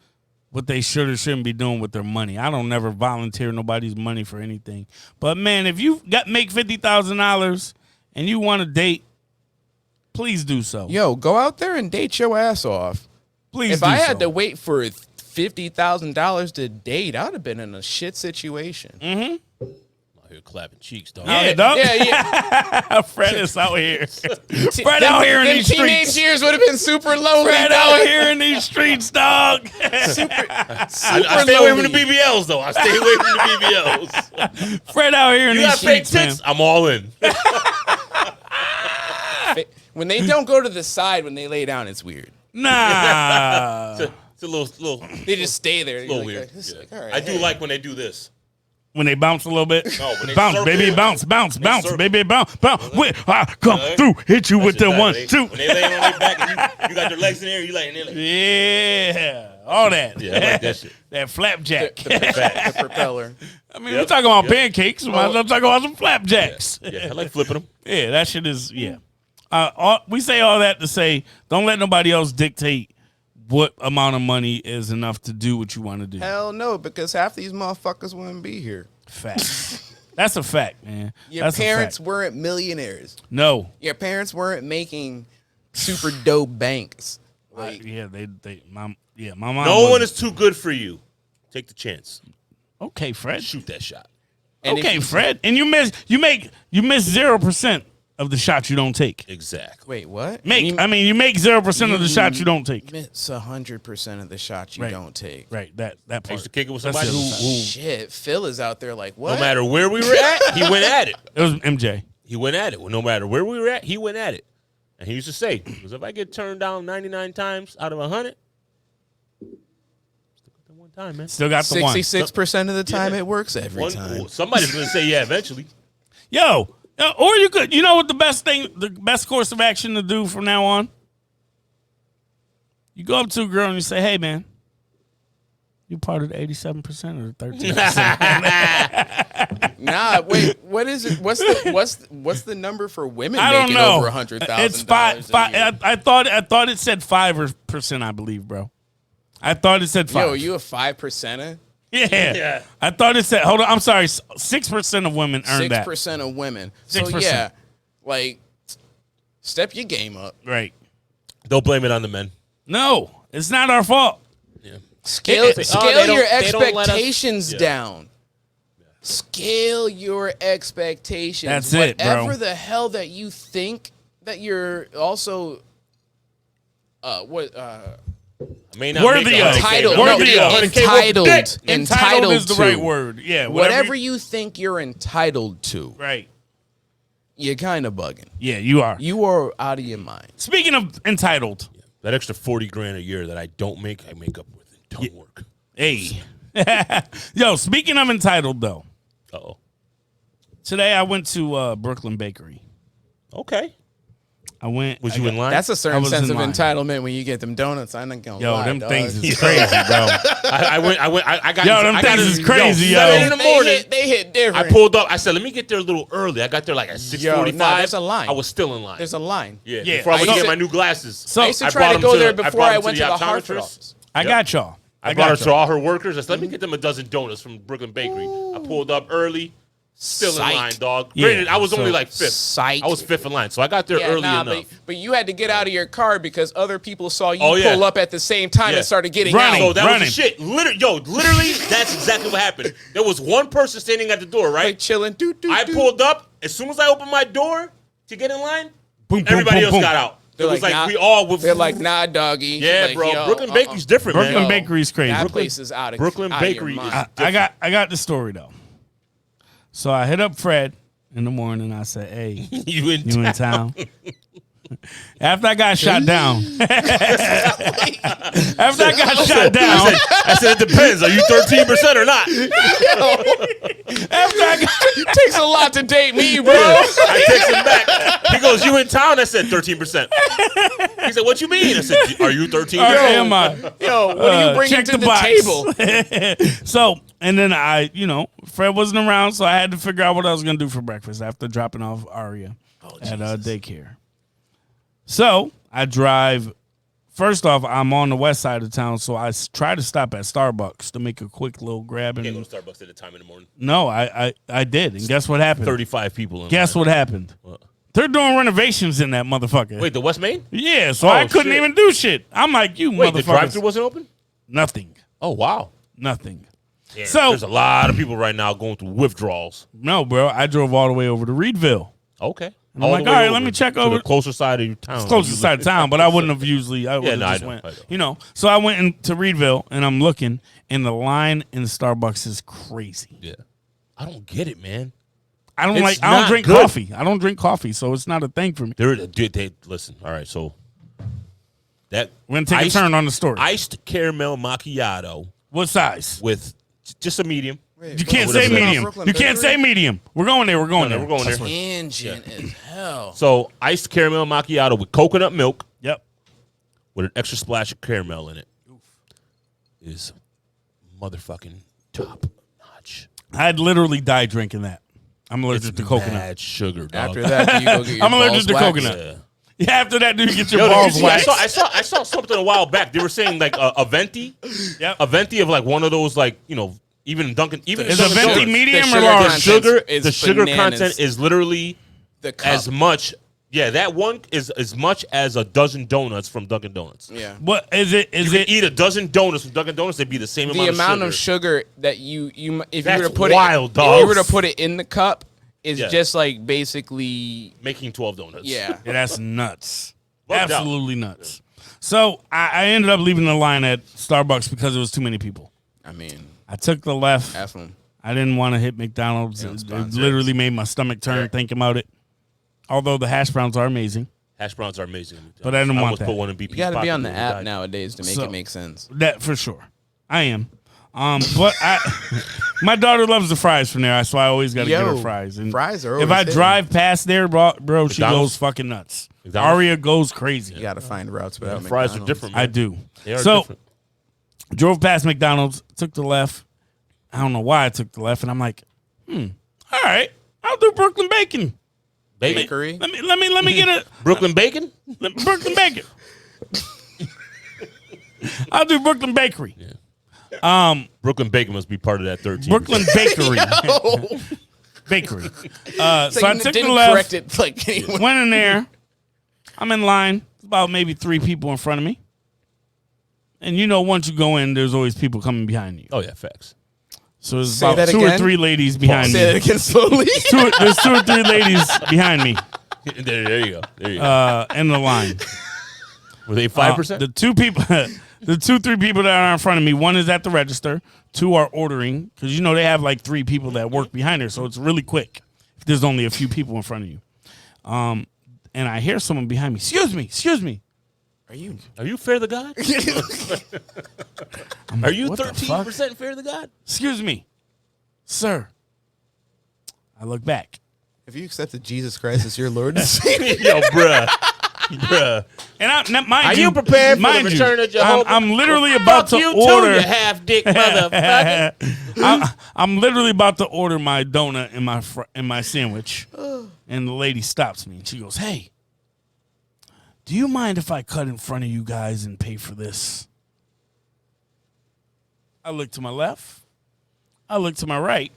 what they should or shouldn't be doing with their money. I don't never volunteer nobody's money for anything. But, man, if you make $50,000 and you want to date, please do so. Yo, go out there and date your ass off. Please. If I had to wait for $50,000 to date, I'd have been in a shit situation. Mm-hmm. Out here clapping cheeks, dog. Yeah, dog. Yeah. Fred is out here. Fred out here in these streets. Teenage years would have been super lonely. Fred out here in these streets, dog. super I stay away from the BBLs, though. I stay away from the BBLs. Fred out here in these streets, man. I'm all in. When they don't go to the side when they lay down, it's weird. Nah. It's a little. They just stay there. It's a little weird. All right, I do like when they do this. When they bounce a little bit? No, when they bounce, circle. baby, bounce, baby, bounce. When I come through, hit you with the 1, 2. When they lay on their back and you got their legs in there, you like, yeah, all that. Yeah, I like that shit. That flapjack. The propeller. I mean, we're talking about pancakes. We might as well talk about some flapjacks. Yeah, I like flipping them. Yeah, that shit is, we say all that to say, don't let nobody else dictate what amount of money is enough to do what you want to do. Hell no, because half these motherfuckers wouldn't be here. Fact. That's a fact, man. Your parents weren't millionaires. No. Your parents weren't making super dope banks. My mom. No one is too good for you. Take the chance. Okay, Fred. Shoot that shot. And okay, Fred. And you miss 0% of the shots you don't take. Exactly. Wait, what? You make 0% of the shots you don't take. Miss 100% of the shots you don't take. Right, that part. I used to kick it with That's somebody the who, other side. Shit, Phil is out there like, what? no matter where we were at, he went at it. It was MJ. He went at it. No matter where we were at, he went at it. And he used to say, because if I get turned down 99 times out of 100, still got that one time, man. Still got the one. 66% of the time it works every time. Somebody's going to say, yeah, eventually. Yo, or you could, you know what the best course of action to do from now on? You go up to a girl and you say, hey, man, you part of the 87% or the 13%. Nah, wait, what is it? What's the number for women I don't making know. over $100,000? It's five. I thought it said 5%, I believe, bro. I thought it said 5. Yo, you a 5%er? Yeah. I thought it said, hold on, I'm sorry, 6% of women earn that. 6% of women. So 6%. yeah, like, step your game up. Right. Don't blame it on the men. No, it's not our fault. Yeah. Scale your they don't let us- expectations down. Scale your expectations. That's it, bro. Whatever the hell that you think that you're also I may not Worthy make of. 100K, entitled. but I'm Worthy gonna of. get 100K worth of dick. Entitled is the to. right word. Yeah. Whatever you think you're entitled to, Right. you're kind of bugging. Yeah, you are. You are out of your mind. Speaking of entitled, That extra 40 grand a year that I don't make, I make up with in ton work. hey. Yo, speaking of entitled, though, Uh-oh. today I went to Brooklyn Bakery. Okay. Was you in line? That's a I certain was sense in of line. entitlement when you get them donuts. I'm not gonna Yo, lie, them dog. things is crazy, bro. I got Yo, them I got things in- is crazy, yo. 7 in the morning. They hit different. I pulled up. I said, let me get there a little early. I got there like at 6:45. nah, there's a line. I was still in line. There's a line. Yeah, Yeah, before I went I to used get to- my new glasses. So I used to I try brought to them go to- there I before brought I them to went the to the Hartford optometrist. office. I got y'all. I brought her to all her workers. I said, let me get them a dozen donuts from Brooklyn Bakery. I pulled up early, still Psych. in line, dog. Yeah, Granted, I was only so- like fifth. Psych. I was fifth in line, so I got there early enough. But you had to get out of your car because other people saw you Oh, yeah. pull up at the same time Yeah. and started getting Running. out. So that Running. was the shit. Literally, that's exactly what happened. There was one person standing at the door, right? Like chilling. I pulled up. As soon as I opened my door to get in line, Boom, boom, everybody boom, else boom. got out. It was like nah, we all were. They're like, nah, doggy. yeah, Like, bro. yo, Brooklyn Bakery's different, Brooklyn man. Bakery's crazy. That place is out of Brooklyn out of your Bakery mind. is- I got the story though. So I hit up Fred in the morning. I said, "Hey, You in you in town?" After I got shot down. After I got shot down. I said it depends. Are you 13% or not? After I got It takes a lot to date me, bro. I text him back. He goes, "You in town?" I said 13%. He said, "What you mean?" I said, "Are you 13%?" All right, am I? Yo, what are you bringing check to the the box. table? So, and then Fred wasn't around, so I had to figure out what I was going to do for breakfast after dropping off Aria at daycare. So, I drive. First off, I'm on the west side of town, so I try to stop at Starbucks to make a quick little grab. Can't And go to Starbucks at the time in the morning. no, I did. And guess what happened? 35 people in Guess line. what happened? What? They're doing renovations in that motherfucker. Wait, the West Main? Yeah, so I couldn't shit. even do shit. I'm like, you Wait, the motherfuckers. drive-thru wasn't open? Nothing. Oh, wow. Nothing. Damn, So- there's a lot of people right now going through withdrawals. No, bro. I drove all the way over to Reedville. Okay. And I'm like, all right, let me check to over. the closer side of your town. It's closer side of town, but I wouldn't have usually. I would have no, I just know, went. I know. So I went into Reedville and I'm looking, and the line in Starbucks is crazy. Yeah. I don't get it, man. I don't It's I don't not drink good. coffee. I don't drink coffee, so it's not a thing for me. Listen, all right, so that We're gonna take a turn on the story. iced caramel macchiato What size? with just a medium. You can't say whatever that is. medium. Brooklyn You can't Bakery? say medium. We're going there. We're going No, there. we're going there. Tangent as hell. So iced caramel macchiato with coconut milk Yep. with an extra splash of caramel in it is motherfucking top notch. I'd literally die drinking that. I'm allergic to coconut. Mad sugar, dog. After that, do you go get your I'm allergic balls to waxed? coconut. Yeah. Yeah, after that, dude, you get your Yo, balls you see, I waxed. saw something a while back. They were saying like a venti, Yep. a venti of like one of those like even Dunkin', even Is Dunkin' a venti Donuts. medium The or sugar large? content is The sugar bananas. content is literally The cup. as much. Yeah, that one is as much as a dozen donuts from Dunkin' Donuts. Yeah. What is it? Is You it? could eat a dozen donuts from Dunkin' Donuts, it'd be the same The amount of of sugar that you if That's you were to put wild, it, dog. if you were to put it in the cup, is just like basically making 12 donuts. Yeah. That's nuts. Bugged out. Absolutely nuts. So I ended up leaving the line at Starbucks because it was too many people. I mean, I took the left. F them. I didn't want to hit McDonald's. It literally made my stomach turn thinking about it. Although the hash browns are amazing. Hash browns are amazing. But I didn't want that. Put one in BP's You got to be pocket on the when we app died. nowadays to make it make sense. That for sure. I am. But my daughter loves the fries from there, so I always got to get her fries. And fries are if always I drive past there, bro, she McDonald's? goes fucking nuts. McDonald's? Aria goes crazy. You got to find routes without Fries are McDonald's. different, man. I do. They are So different. drove past McDonald's, took the left. I don't know why I took the left, and I'm like, all right, I'll do Brooklyn Bacon. Bakery. Let me get a Brooklyn Bacon? Brooklyn Bacon. I'll do Brooklyn Bakery. Brooklyn Bacon must be part of that 13. Brooklyn Bakery. Bakery. So I took didn't the left, correct it like anyone. went in there. I'm in line. There's about maybe 3 people in front of me. And you know, once you go in, there's always people coming behind you. Oh, yeah, facts. So there's Say about that 2 or again? 3 ladies behind Say that me. again slowly. There's 2 or 3 ladies behind me There you go. There you go. in the line. Were they 5%? The 2 people, the 2-3 people that are in front of me, one is at the register, 2 are ordering, because you know they have like 3 people that work behind her, so it's really quick if there's only a few people in front of you. And I hear someone behind me. Excuse me. Are you? Are you fair to God? Are you what the 13% fair to God? Excuse me, sir. I look back. Have you accepted Jesus Christ as your Lord and Savior? Yo, bruh. And mind Are you, you prepared for the mind return you, of Jehovah? I'm literally about to you order. Too, you half-dick motherfucker. I'm literally about to order my donut and my sandwich, and the lady stops me and she goes, "Hey, do you mind if I cut in front of you guys and pay for this?" I look to my left. I look to my right.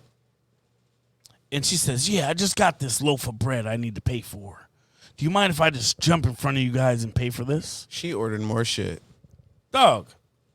And she says, "Yeah, I just got this loaf of bread I need to pay for. Do you mind if I just jump in front of you guys and pay for this?" She ordered more shit. Dog,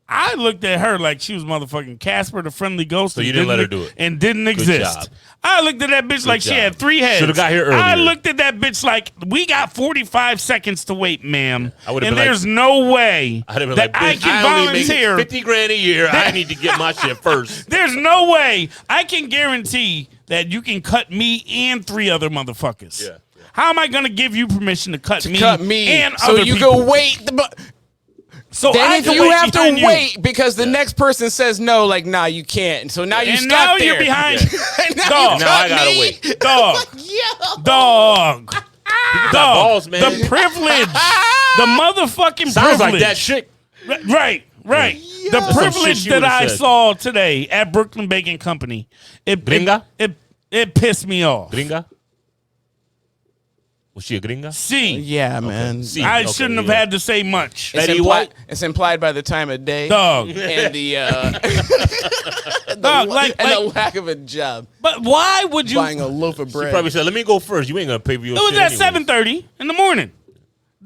I looked at her like she was motherfucking Casper the Friendly Ghost. So you didn't let her do it. And didn't exist. job. I looked at that bitch like she job. had 3 heads. Should've got here earlier. I looked at that bitch like, we got 45 seconds to wait, ma'am. I would've And been like- there's no way I'd have been that like, I bitch, can I only make volunteer. 50 grand a year. I need to get my shit first. There's no way I can guarantee that you can cut me and 3 other motherfuckers. Yeah. How am I going to give you permission to cut me Cut me. and So other you people? go wait. So Then I if can you wait have to behind you. wait because the next person says no, like, nah, you can't. So now you're And stuck now there. you're behind. now Dog. you Now I cut gotta me. wait. Dog. Yo. Dog. Dog. balls, man. The privilege. The motherfucking Sounds privilege. like that shit. Right. The That's some privilege shit she that would've I said. saw today at Brooklyn Bacon Company. Gringa? It pissed me off. Gringa? Was she a gringa? See, Yeah, man. See. I Okay, shouldn't have yeah. had to say much. It's Betty implied, White? it's implied by the time of day Dog. and the Dog, like, the lack of a job. but why would you? Buying a loaf of bread. Probably said, let me go first. You ain't going to pay for your It was shit at anyways. 7:30 in the morning.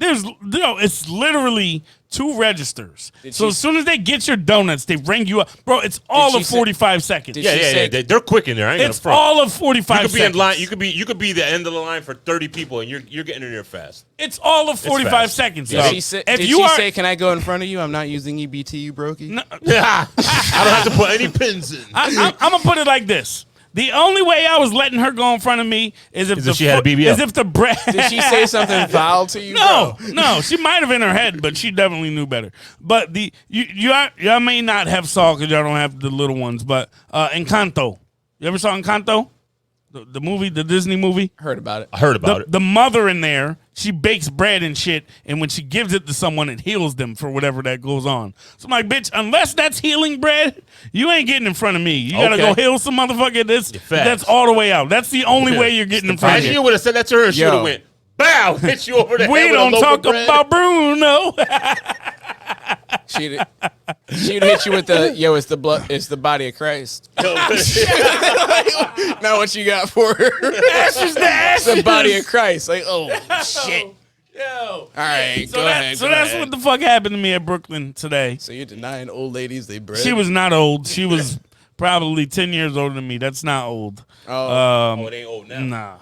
It's literally 2 registers. So she- as soon as they get your donuts, they ring you up, bro. It's all she of say- 45 seconds. Did Yeah, she yeah, say- yeah. They're quick in there. I ain't going to It's front. all of 45 You could be seconds. in line. You could be the end of the line for 30 people, and you're getting in there fast. It's all of 45 fast. seconds. Did dog. she say, if did you she are, say, can I go in front of you? I'm not using EBT, you brokey. No, I don't have to put any pins in. I'm gonna put it like this: the only way I was letting her go in front of me is if if she had a BBL. is if the bread. Did she say something foul to you? No, bro? no, she might have in her head, but she definitely knew better. But y'all may not have saw because y'all don't have the little ones. But Encanto, you ever saw Encanto, the movie, the Disney movie? Heard about it. I heard about it. The mother in there, she bakes bread and shit, and when she gives it to someone, it heals them for whatever that goes on. So I'm like, bitch, unless that's healing bread, you ain't getting in front of me. You gotta Okay. go heal some motherfucker. facts. That's all the way out. That's the only way you're getting in front of Imagine me. you would have said that to her, she Yo. would have went, bow, hit you over the We head with a don't loaf of talk bread. about Bruno. She'd hit you with it's the body of Christ. Not what you got for her. Ashes to It's the ashes. body of Christ. Like, oh shit. Yo. All right, So, go ahead. so go that's ahead. what the fuck happened to me at Brooklyn today. So you're denying old ladies they bread? She was not old. She was probably 10 years older than me. That's not old. Oh, it ain't old now. Nah.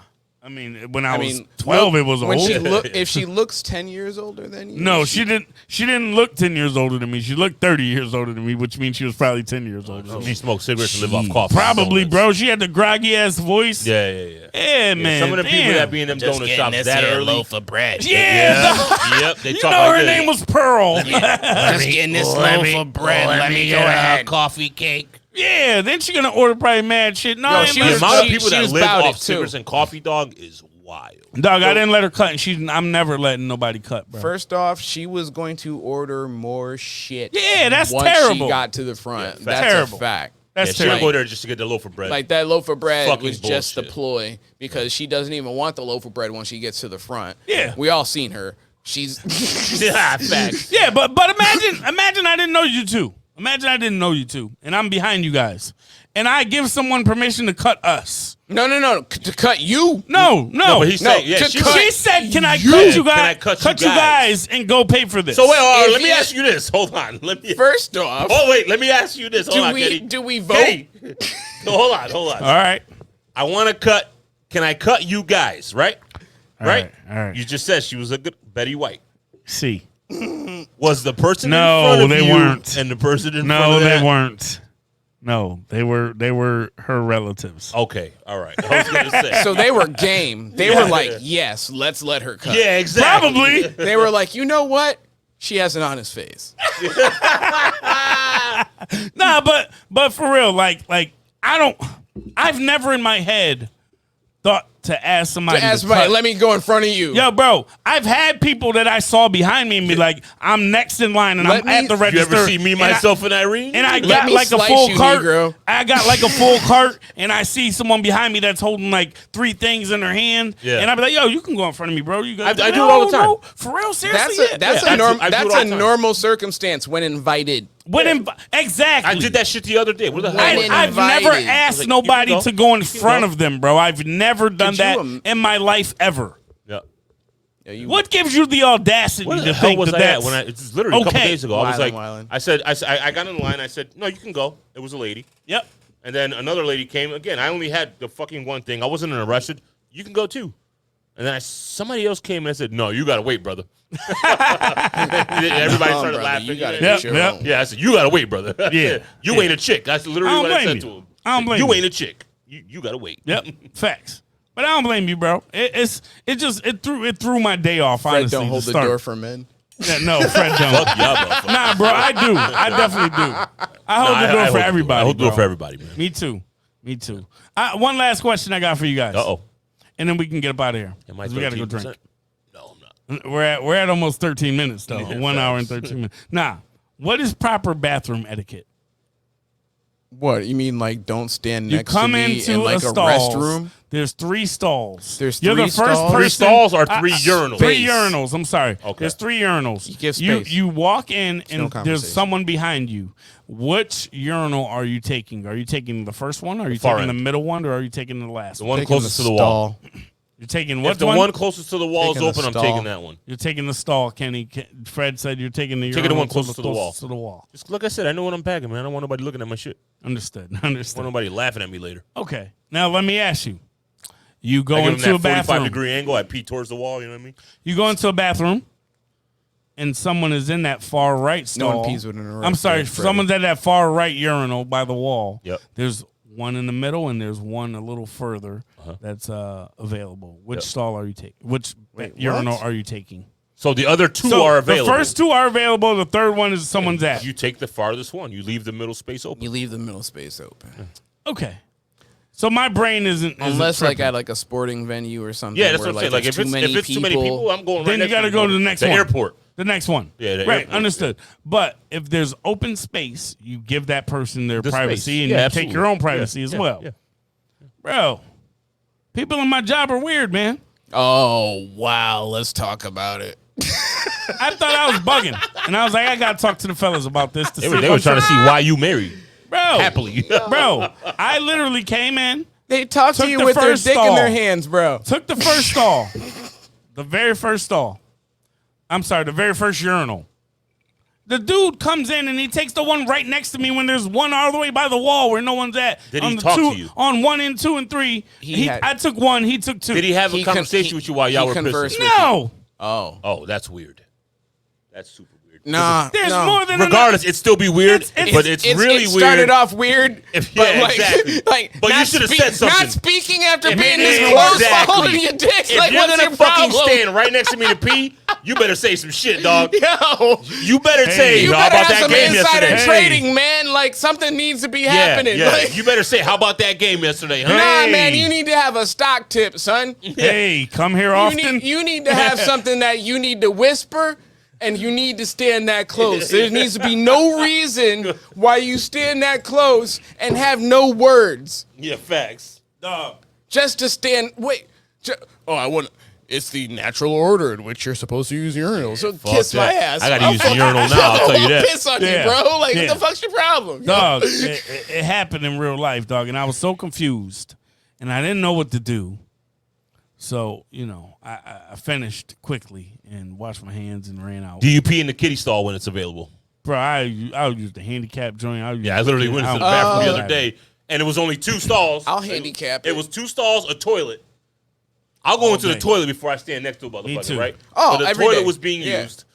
I mean, when I was 12, it was when old. if she looks 10 years older than you. No, she didn't. She didn't look 10 years older than me. She looked 30 years older than me, which means she was probably 10 years older than me. She smoked cigarettes and live off coffee. Probably, bro. She had the groggy ass voice. Yeah, man. Some of the people that be in them donut shops that early. Loaf of bread. Yep. They You talk know like her this. name was Pearl. Just getting this loaf of bread. Let me get a coffee cake. Yeah, then she gonna order probably mad shit. No, Yo, she The was, amount of people she that was live about off it, too. cigarettes and coffee, dog, is wild. dog. I didn't let her cut, and I'm never letting nobody cut, bro. First off, she was going to order more shit. Yeah, that's once terrible. she got to the front. Yeah, That's terrible. a fact. That's She didn't terrible. go there just to get the loaf of bread. Like that loaf of bread Fucking was just the bullshit. ploy because she doesn't even want the loaf of bread when she gets to the front. Yeah. We all seen her. She's yeah, facts. Yeah, but imagine I didn't know you two. Imagine I didn't know you two, and I'm behind you guys, and I give someone permission to cut us. No, to cut you. No. but he said, to she cut- She said, "Can I You. cut you Can I guys? cut you you guys and go pay for this." So wait, If let me you- ask you this. Hold on. First off, Let me ask you this. Hold on, Kenny. do we vote? Kenny. No, hold on. all right. I want to cut. Can I cut you guys? Right. All Right. right. You just said she was a good Betty White. See. Was the person No, in front of they you weren't. and the person in front No, of they that? weren't. No, they were her relatives. Okay, all right. I was gonna say. So they were game. They were like, yes, let's let her cut. yeah, exactly. Probably. They were like, you know what? She has an honest face. Nah, but for real, like I've never in my head thought to ask somebody To ask to somebody, cut. let me go in front of you. Yo, bro, I've had people that I saw behind me and be like, I'm next in line and Let I'm me- at the You register. ever see me, and I- myself, and Irene? And I Let got me like a slice full you, cart. Negro. I got like a full cart, and I see someone behind me that's holding like 3 things in their hand. Yeah. And I be like, "Yo, you can go in front of me, bro. You got." I do it all the time. No, for real, seriously. That's Yeah, a norm. I do it That's all a the time. normal circumstance when invited. Exactly. I did that shit the other day. What the hell? When was in- that? I've invited. never I was asked like, nobody you can to go in You can front go. of them, bro. I've never done Could that you, in my life ever. Yeah. Yeah, you- What gives you the audacity Where to the hell think was that I at that's when it's literally a couple okay. days ago. I was like, Wildin'. I got in line. I said, no, you can go. It was a lady. Yep. And then another lady came. Again, I only had the fucking one thing. I wasn't arrested. You can go too. And then somebody else came and I said, no, you got to wait, brother. Everybody Come on, started brother, laughing. you gotta Yep, get your yep. own. Yeah, I said, you got to wait, brother. Yeah. You Yeah. ain't a chick. That's I literally don't what I blame said you. to him. I don't blame You you. ain't a chick. You got to wait. Yep. Facts. But I don't blame you, bro. It threw my day off. Fred honestly, don't hold to the start. door for men. Yeah, no, Fred don't. Fuck y'all, motherfucker. Nah, bro, I do. I definitely do. I hold the door for everybody. I hold the door bro. for everybody, man. Me too. Me too. One last question I got for you guys. Uh-oh. And then we can get up out of here. Am I 'Cause we gotta go 13%? drink. No, I'm not. We're at almost 13 minutes though. Yeah, 1 hour and facts. 13 minutes. Nah, what is proper bathroom etiquette? What you mean? Like, don't stand You next to come me into in like a stalls. restroom? There's 3 stalls. There's You're three the first stalls? person. 3 stalls or 3 urinals? 3 Space. urinals. I'm sorry. Okay. There's 3 urinals. You give space. You walk in no and there's conversation. someone behind you. Which urinal are you taking? Are you taking the first one? Are you far taking end. the middle one? Or are you taking the last The one? one Taking closest the to the wall. stall. You're taking what If the one? one closest to the wall is Taking the open, I'm stall. taking that one. You're taking the stall, Kenny. Fred said you're taking the Taking the urinal one closest to the wall. To the wall. Just like I said, I know what I'm packing, man. I don't want nobody looking at my shit. Understood. I don't Understood. want nobody laughing at me later. Okay. Now let me ask you. You go I give into them a that 45 bathroom. degree angle. I pee towards the wall. You know what I mean? You go into a bathroom, and someone is in that far right No stall. one pees with an erect I'm sorry. leg, Freddie. Someone's at that far right urinal by the wall. Yep. There's one in the middle, and there's one a little further that's available. Which Yep. stall are you taking? Which urinal are you taking? So the other 2 So are available. the first 2 are available. The third one is someone's at. You take the farthest one. You leave the middle space open. You leave the middle space open. Okay. So my brain isn't Unless like tripping. at like a sporting venue or something. Yeah, that's where, what I'm saying. Like if there's it's too many people, I'm going right Then you next got to go to the next the one. airport. The next one. Yeah, the right. airport, Understood. But if there's open space, you give that person their The privacy space. and Yeah, you absolutely. take your own privacy Yeah, as yeah, well. yeah. Bro, people in my job are weird, man. Oh wow, let's talk about it. I thought I was bugging. And I was like, I got to talk to the fellas about this. To They see were, if they I'm were trying to see why you married Bro, happily. bro, I literally came in, They talk Took to you the with their first dick in stall. their hands, bro. took the first stall, the very first stall. I'm sorry, the very first urinal. The dude comes in and he takes the one right next to me when there's one all the way by the wall where no one's at. Did on he the talk two, to you? On 1 and 2 and 3. I took 1, he took 2. Did he have a conversation with you while y'all were conversed pissing? with No. Oh, that's weird. That's super weird. Nah, There's more than regardless, it'd still be weird, but it's really it weird. started off weird, Yeah, exactly. But you should have said something. Not speaking after If being it- this close exactly. for holding your dick. If Like, you're what's gonna your fucking problem? stand right next to me to pee, you better say some shit, dog. Yo, You better say, you how better about have that some game insider yesterday? trading, man. Like something needs to be happening. Yeah, Like, you better say, how about that game yesterday? Huh? nah, man, you need to have a stock tip, son. Hey, come here often. You need to have something that you need to whisper. And you need to stand that close. There needs to be no reason why you stand that close and have no words. Yeah, facts. Dog. Just to stand. Wait. I want. It's the natural order in which you're supposed to use urinals. So kiss that. my ass. I gotta use the urinal now, I'll tell you that. Piss on Yeah. you, bro. Like, Yeah. what the fuck's your problem? Dog, it happened in real life, dog, and I was so confused, and I didn't know what to do. So, I finished quickly and washed my hands and ran out. Do you pee in the kiddie stall when it's available? Bro, I'll use the handicap joint. Yeah, I literally went into the bathroom the other day, and it was only 2 stalls. I'll handicap it. it. was 2 stalls, a toilet. I'll go into the day. toilet before I stand next to a Me motherfucker, too. right? Oh, so the every toilet day. was being Yeah. used.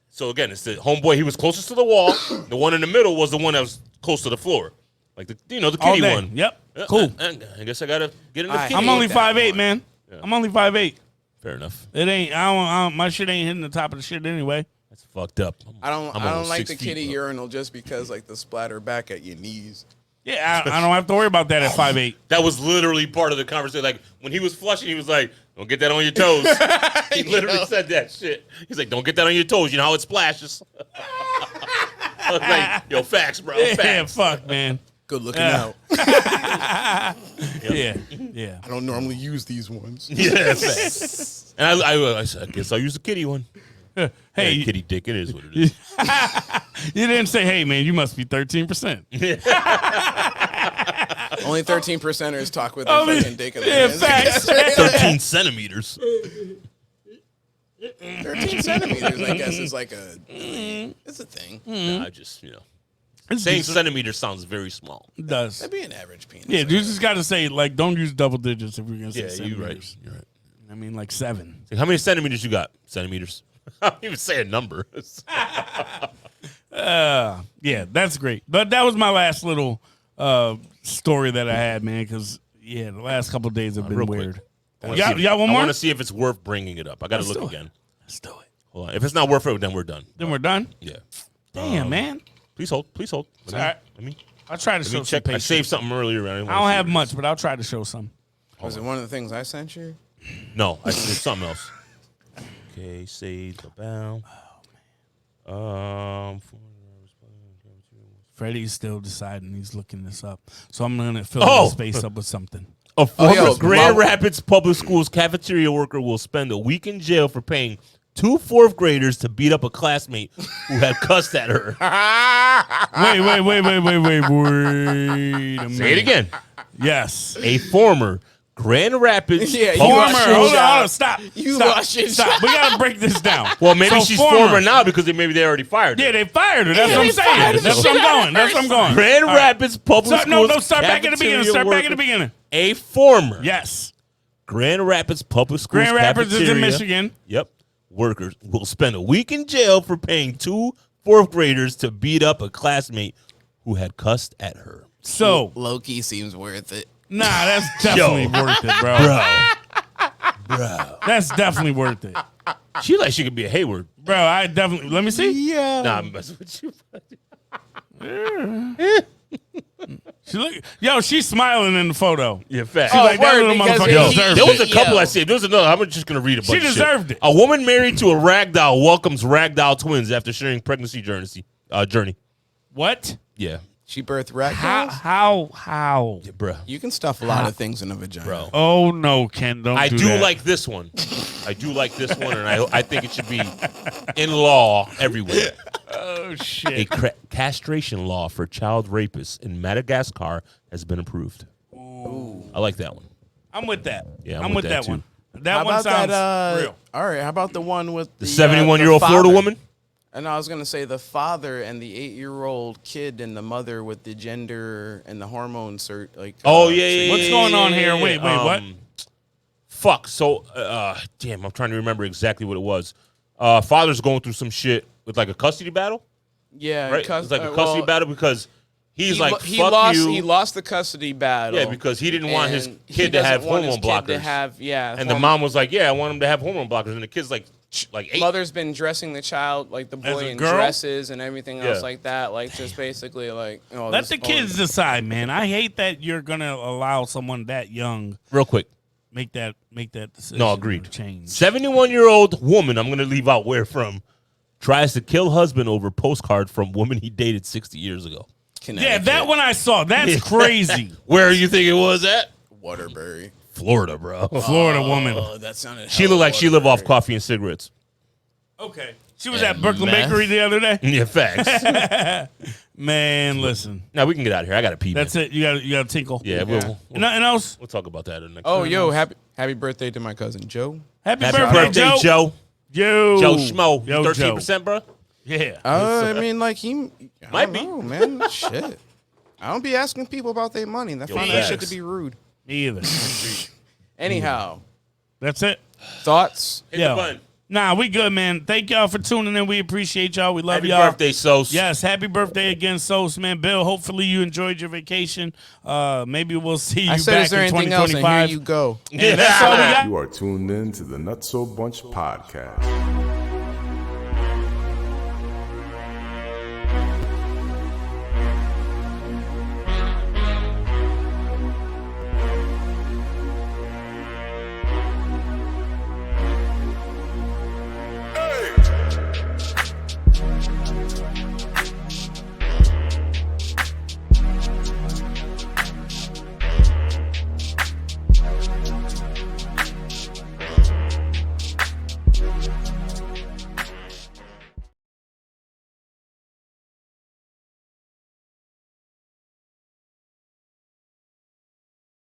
So again, it's the homeboy. He was closest to the wall. The one in the middle was the one that was close to the floor, like the All kitty day. one. Yep. Cool. I guess I gotta get in the kitty. I'm hate only that 5'8", one. man. I'm only 5'8". Fair enough. It ain't. I don't, my shit ain't hitting the top of the shit anyway. That's fucked up. I don't almost like the 6 feet, kitty bro. urinal just because like the splatter back at your knees. Yeah, I don't have to worry about that at 5'8". That was literally part of the conversation. Like when he was flushing, he was like, "Don't get that on your toes." He literally said that shit. He's like, "Don't get that on your toes. You know how it splashes." I was like, "Yo, facts, bro. Yeah, Facts." fuck, man. Good looking out. Yeah. I don't normally use these ones. Yeah, facts. And I guess I'll use the kitty one. Hey, Hey, kitty dick. It is what it is. you didn't say, "Hey, man, you must be 13%." Only 13%ers talk with their fucking dick in their hands. facts. 13 centimeters. 13 centimeters, I guess, is like a. It's a thing. Nah, I just It's saying decent. centimeter sounds very small. It does. That'd be an average penis. Yeah, I you guess. just got to say, like, don't use double digits if you're going to say Yeah, you're right. centimeters. You're right. I mean, like 7. Like, how many centimeters you got? Centimeters. I don't even say a number. Yeah, that's great. But that was my last little story that I had, man, because, the last couple of days have been real quick. weird. I wanna see if- You got one I more? want to see if it's worth bringing it up. I got to Let's look do it. again. Let's do it. Hold on. If it's not worth it, then we're done. Then we're done. Yeah. Damn, man. Please hold. Please hold. Let me, all right. let me, I'll try to let show me some check. I patience. saved something earlier. I I don't have much, but I'll try to show some. Was it one of the things I sent you? No, I saved something else. Okay, save the bound. Freddie's still deciding. He's looking this up. So I'm going to fill Oh! the space up with something. A former yo, Grand my- Rapids Public Schools cafeteria worker will spend a week in jail for paying 2 4th graders to beat up a classmate who had cussed at her. Wait a minute. Say it again. Yes. A former Grand Rapids Yeah, you Public are- Former. Schools. Hold on. Stop. You Stop. lost your Stop. job. We got to break this down. Well, maybe So she's former now because maybe they already fired her. Yeah, they fired her. That's Yeah, what I'm they saying. fired That's her. what I'm going. That's what I'm going. Grand All right. Rapids Public Schools. No, start back at the beginning. cafeteria Start back at the worker. beginning. A former Yes. Grand Rapids Public Schools Grand Rapids is in cafeteria, Michigan. Yep. Workers will spend a week in jail for paying 2 4th graders to beat up a classmate who had cussed at her. So, Loki seems worth it. nah, that's definitely worth it, bro. Bro. That's definitely worth it. She like she could be a Hayward. Bro, I definitely. Let me see. Yeah. Nah, I'm messing with you. She's smiling in the photo. Yeah, fact. She's like, that word, little because motherfucker Yo, deserved there was it. a couple Yo. I saved. There was another. I'm just going to read a bunch of shit. deserved it. A woman married to a ragdoll welcomes ragdoll twins after sharing pregnancy journey. What? Yeah. She birthed rat How? dolls? How? Yeah, bro. You can stuff a lot of things in a vagina. Bro. Oh, no, Ken, don't I do do that. like this one. And I think it should be in law everywhere. Oh, A shit. castration law for child rapists in Madagascar has been approved. Ooh. I like that one. I'm with that. Yeah, I'm with that too. one. That How one about sounds that? real. All right. How about the one with The 71-year-old the Florida father? woman? And I was gonna say the father and the 8-year-old kid and the mother with the gender and the hormone cert. Like, What's going on here? Wait, what? Fuck. So, damn, I'm trying to remember exactly what it was. Father's going through some shit with like a custody battle. Yeah, Right? It's like a custody battle because he's like, he fuck lost. you. He lost the custody battle. Yeah, because he didn't want his and he kid to have doesn't want his hormone kid blockers. to have, and the mom was like, "Yeah, I want him to have hormone blockers." And the kid's like 8. Mother's been dressing the child, like the As boy a in girl? dresses and everything else Yeah. like that. Like just basically like, Let the kids decide, man. I hate that you're gonna allow someone that young Real quick. make that decision. No, agreed. or change. 71-year-old woman, I'm going to leave out where from, tries to kill husband over postcard from woman he dated 60 years ago. Yeah, that one I saw. That's crazy. Where you think it was at? Waterbury. Florida, bro. Florida woman. Oh, that sounded. She looked like she lived off coffee and cigarettes. Okay. She was at Brooklyn Bakery the other day. Yeah, facts. Man, listen. Now we can get out of here. I got to pee. That's it. You got to tinkle. Yeah, Nothing else? We'll talk about that in the next. Oh, yo, happy birthday to my cousin Joe. Happy Happy birthday, Joe. Joe. Joe Schmo. Yo, 13%, bro. Yeah. I mean, like I Might don't be. know, man. Shit. I don't be asking people about their money. I find that shit to facts. be rude. Me either. Anyhow, That's it. thoughts? Hit the button. Nah, we good, man. Thank y'all for tuning in. We appreciate y'all. We love Happy y'all. birthday, Sos. Yes, happy birthday again, Sos, man. Bill, hopefully you enjoyed your vacation. Maybe we'll see you I said, back is there in anything else? And here 2025. you go. And that's all we got. You are tuned in to the Nutso Bunch podcast.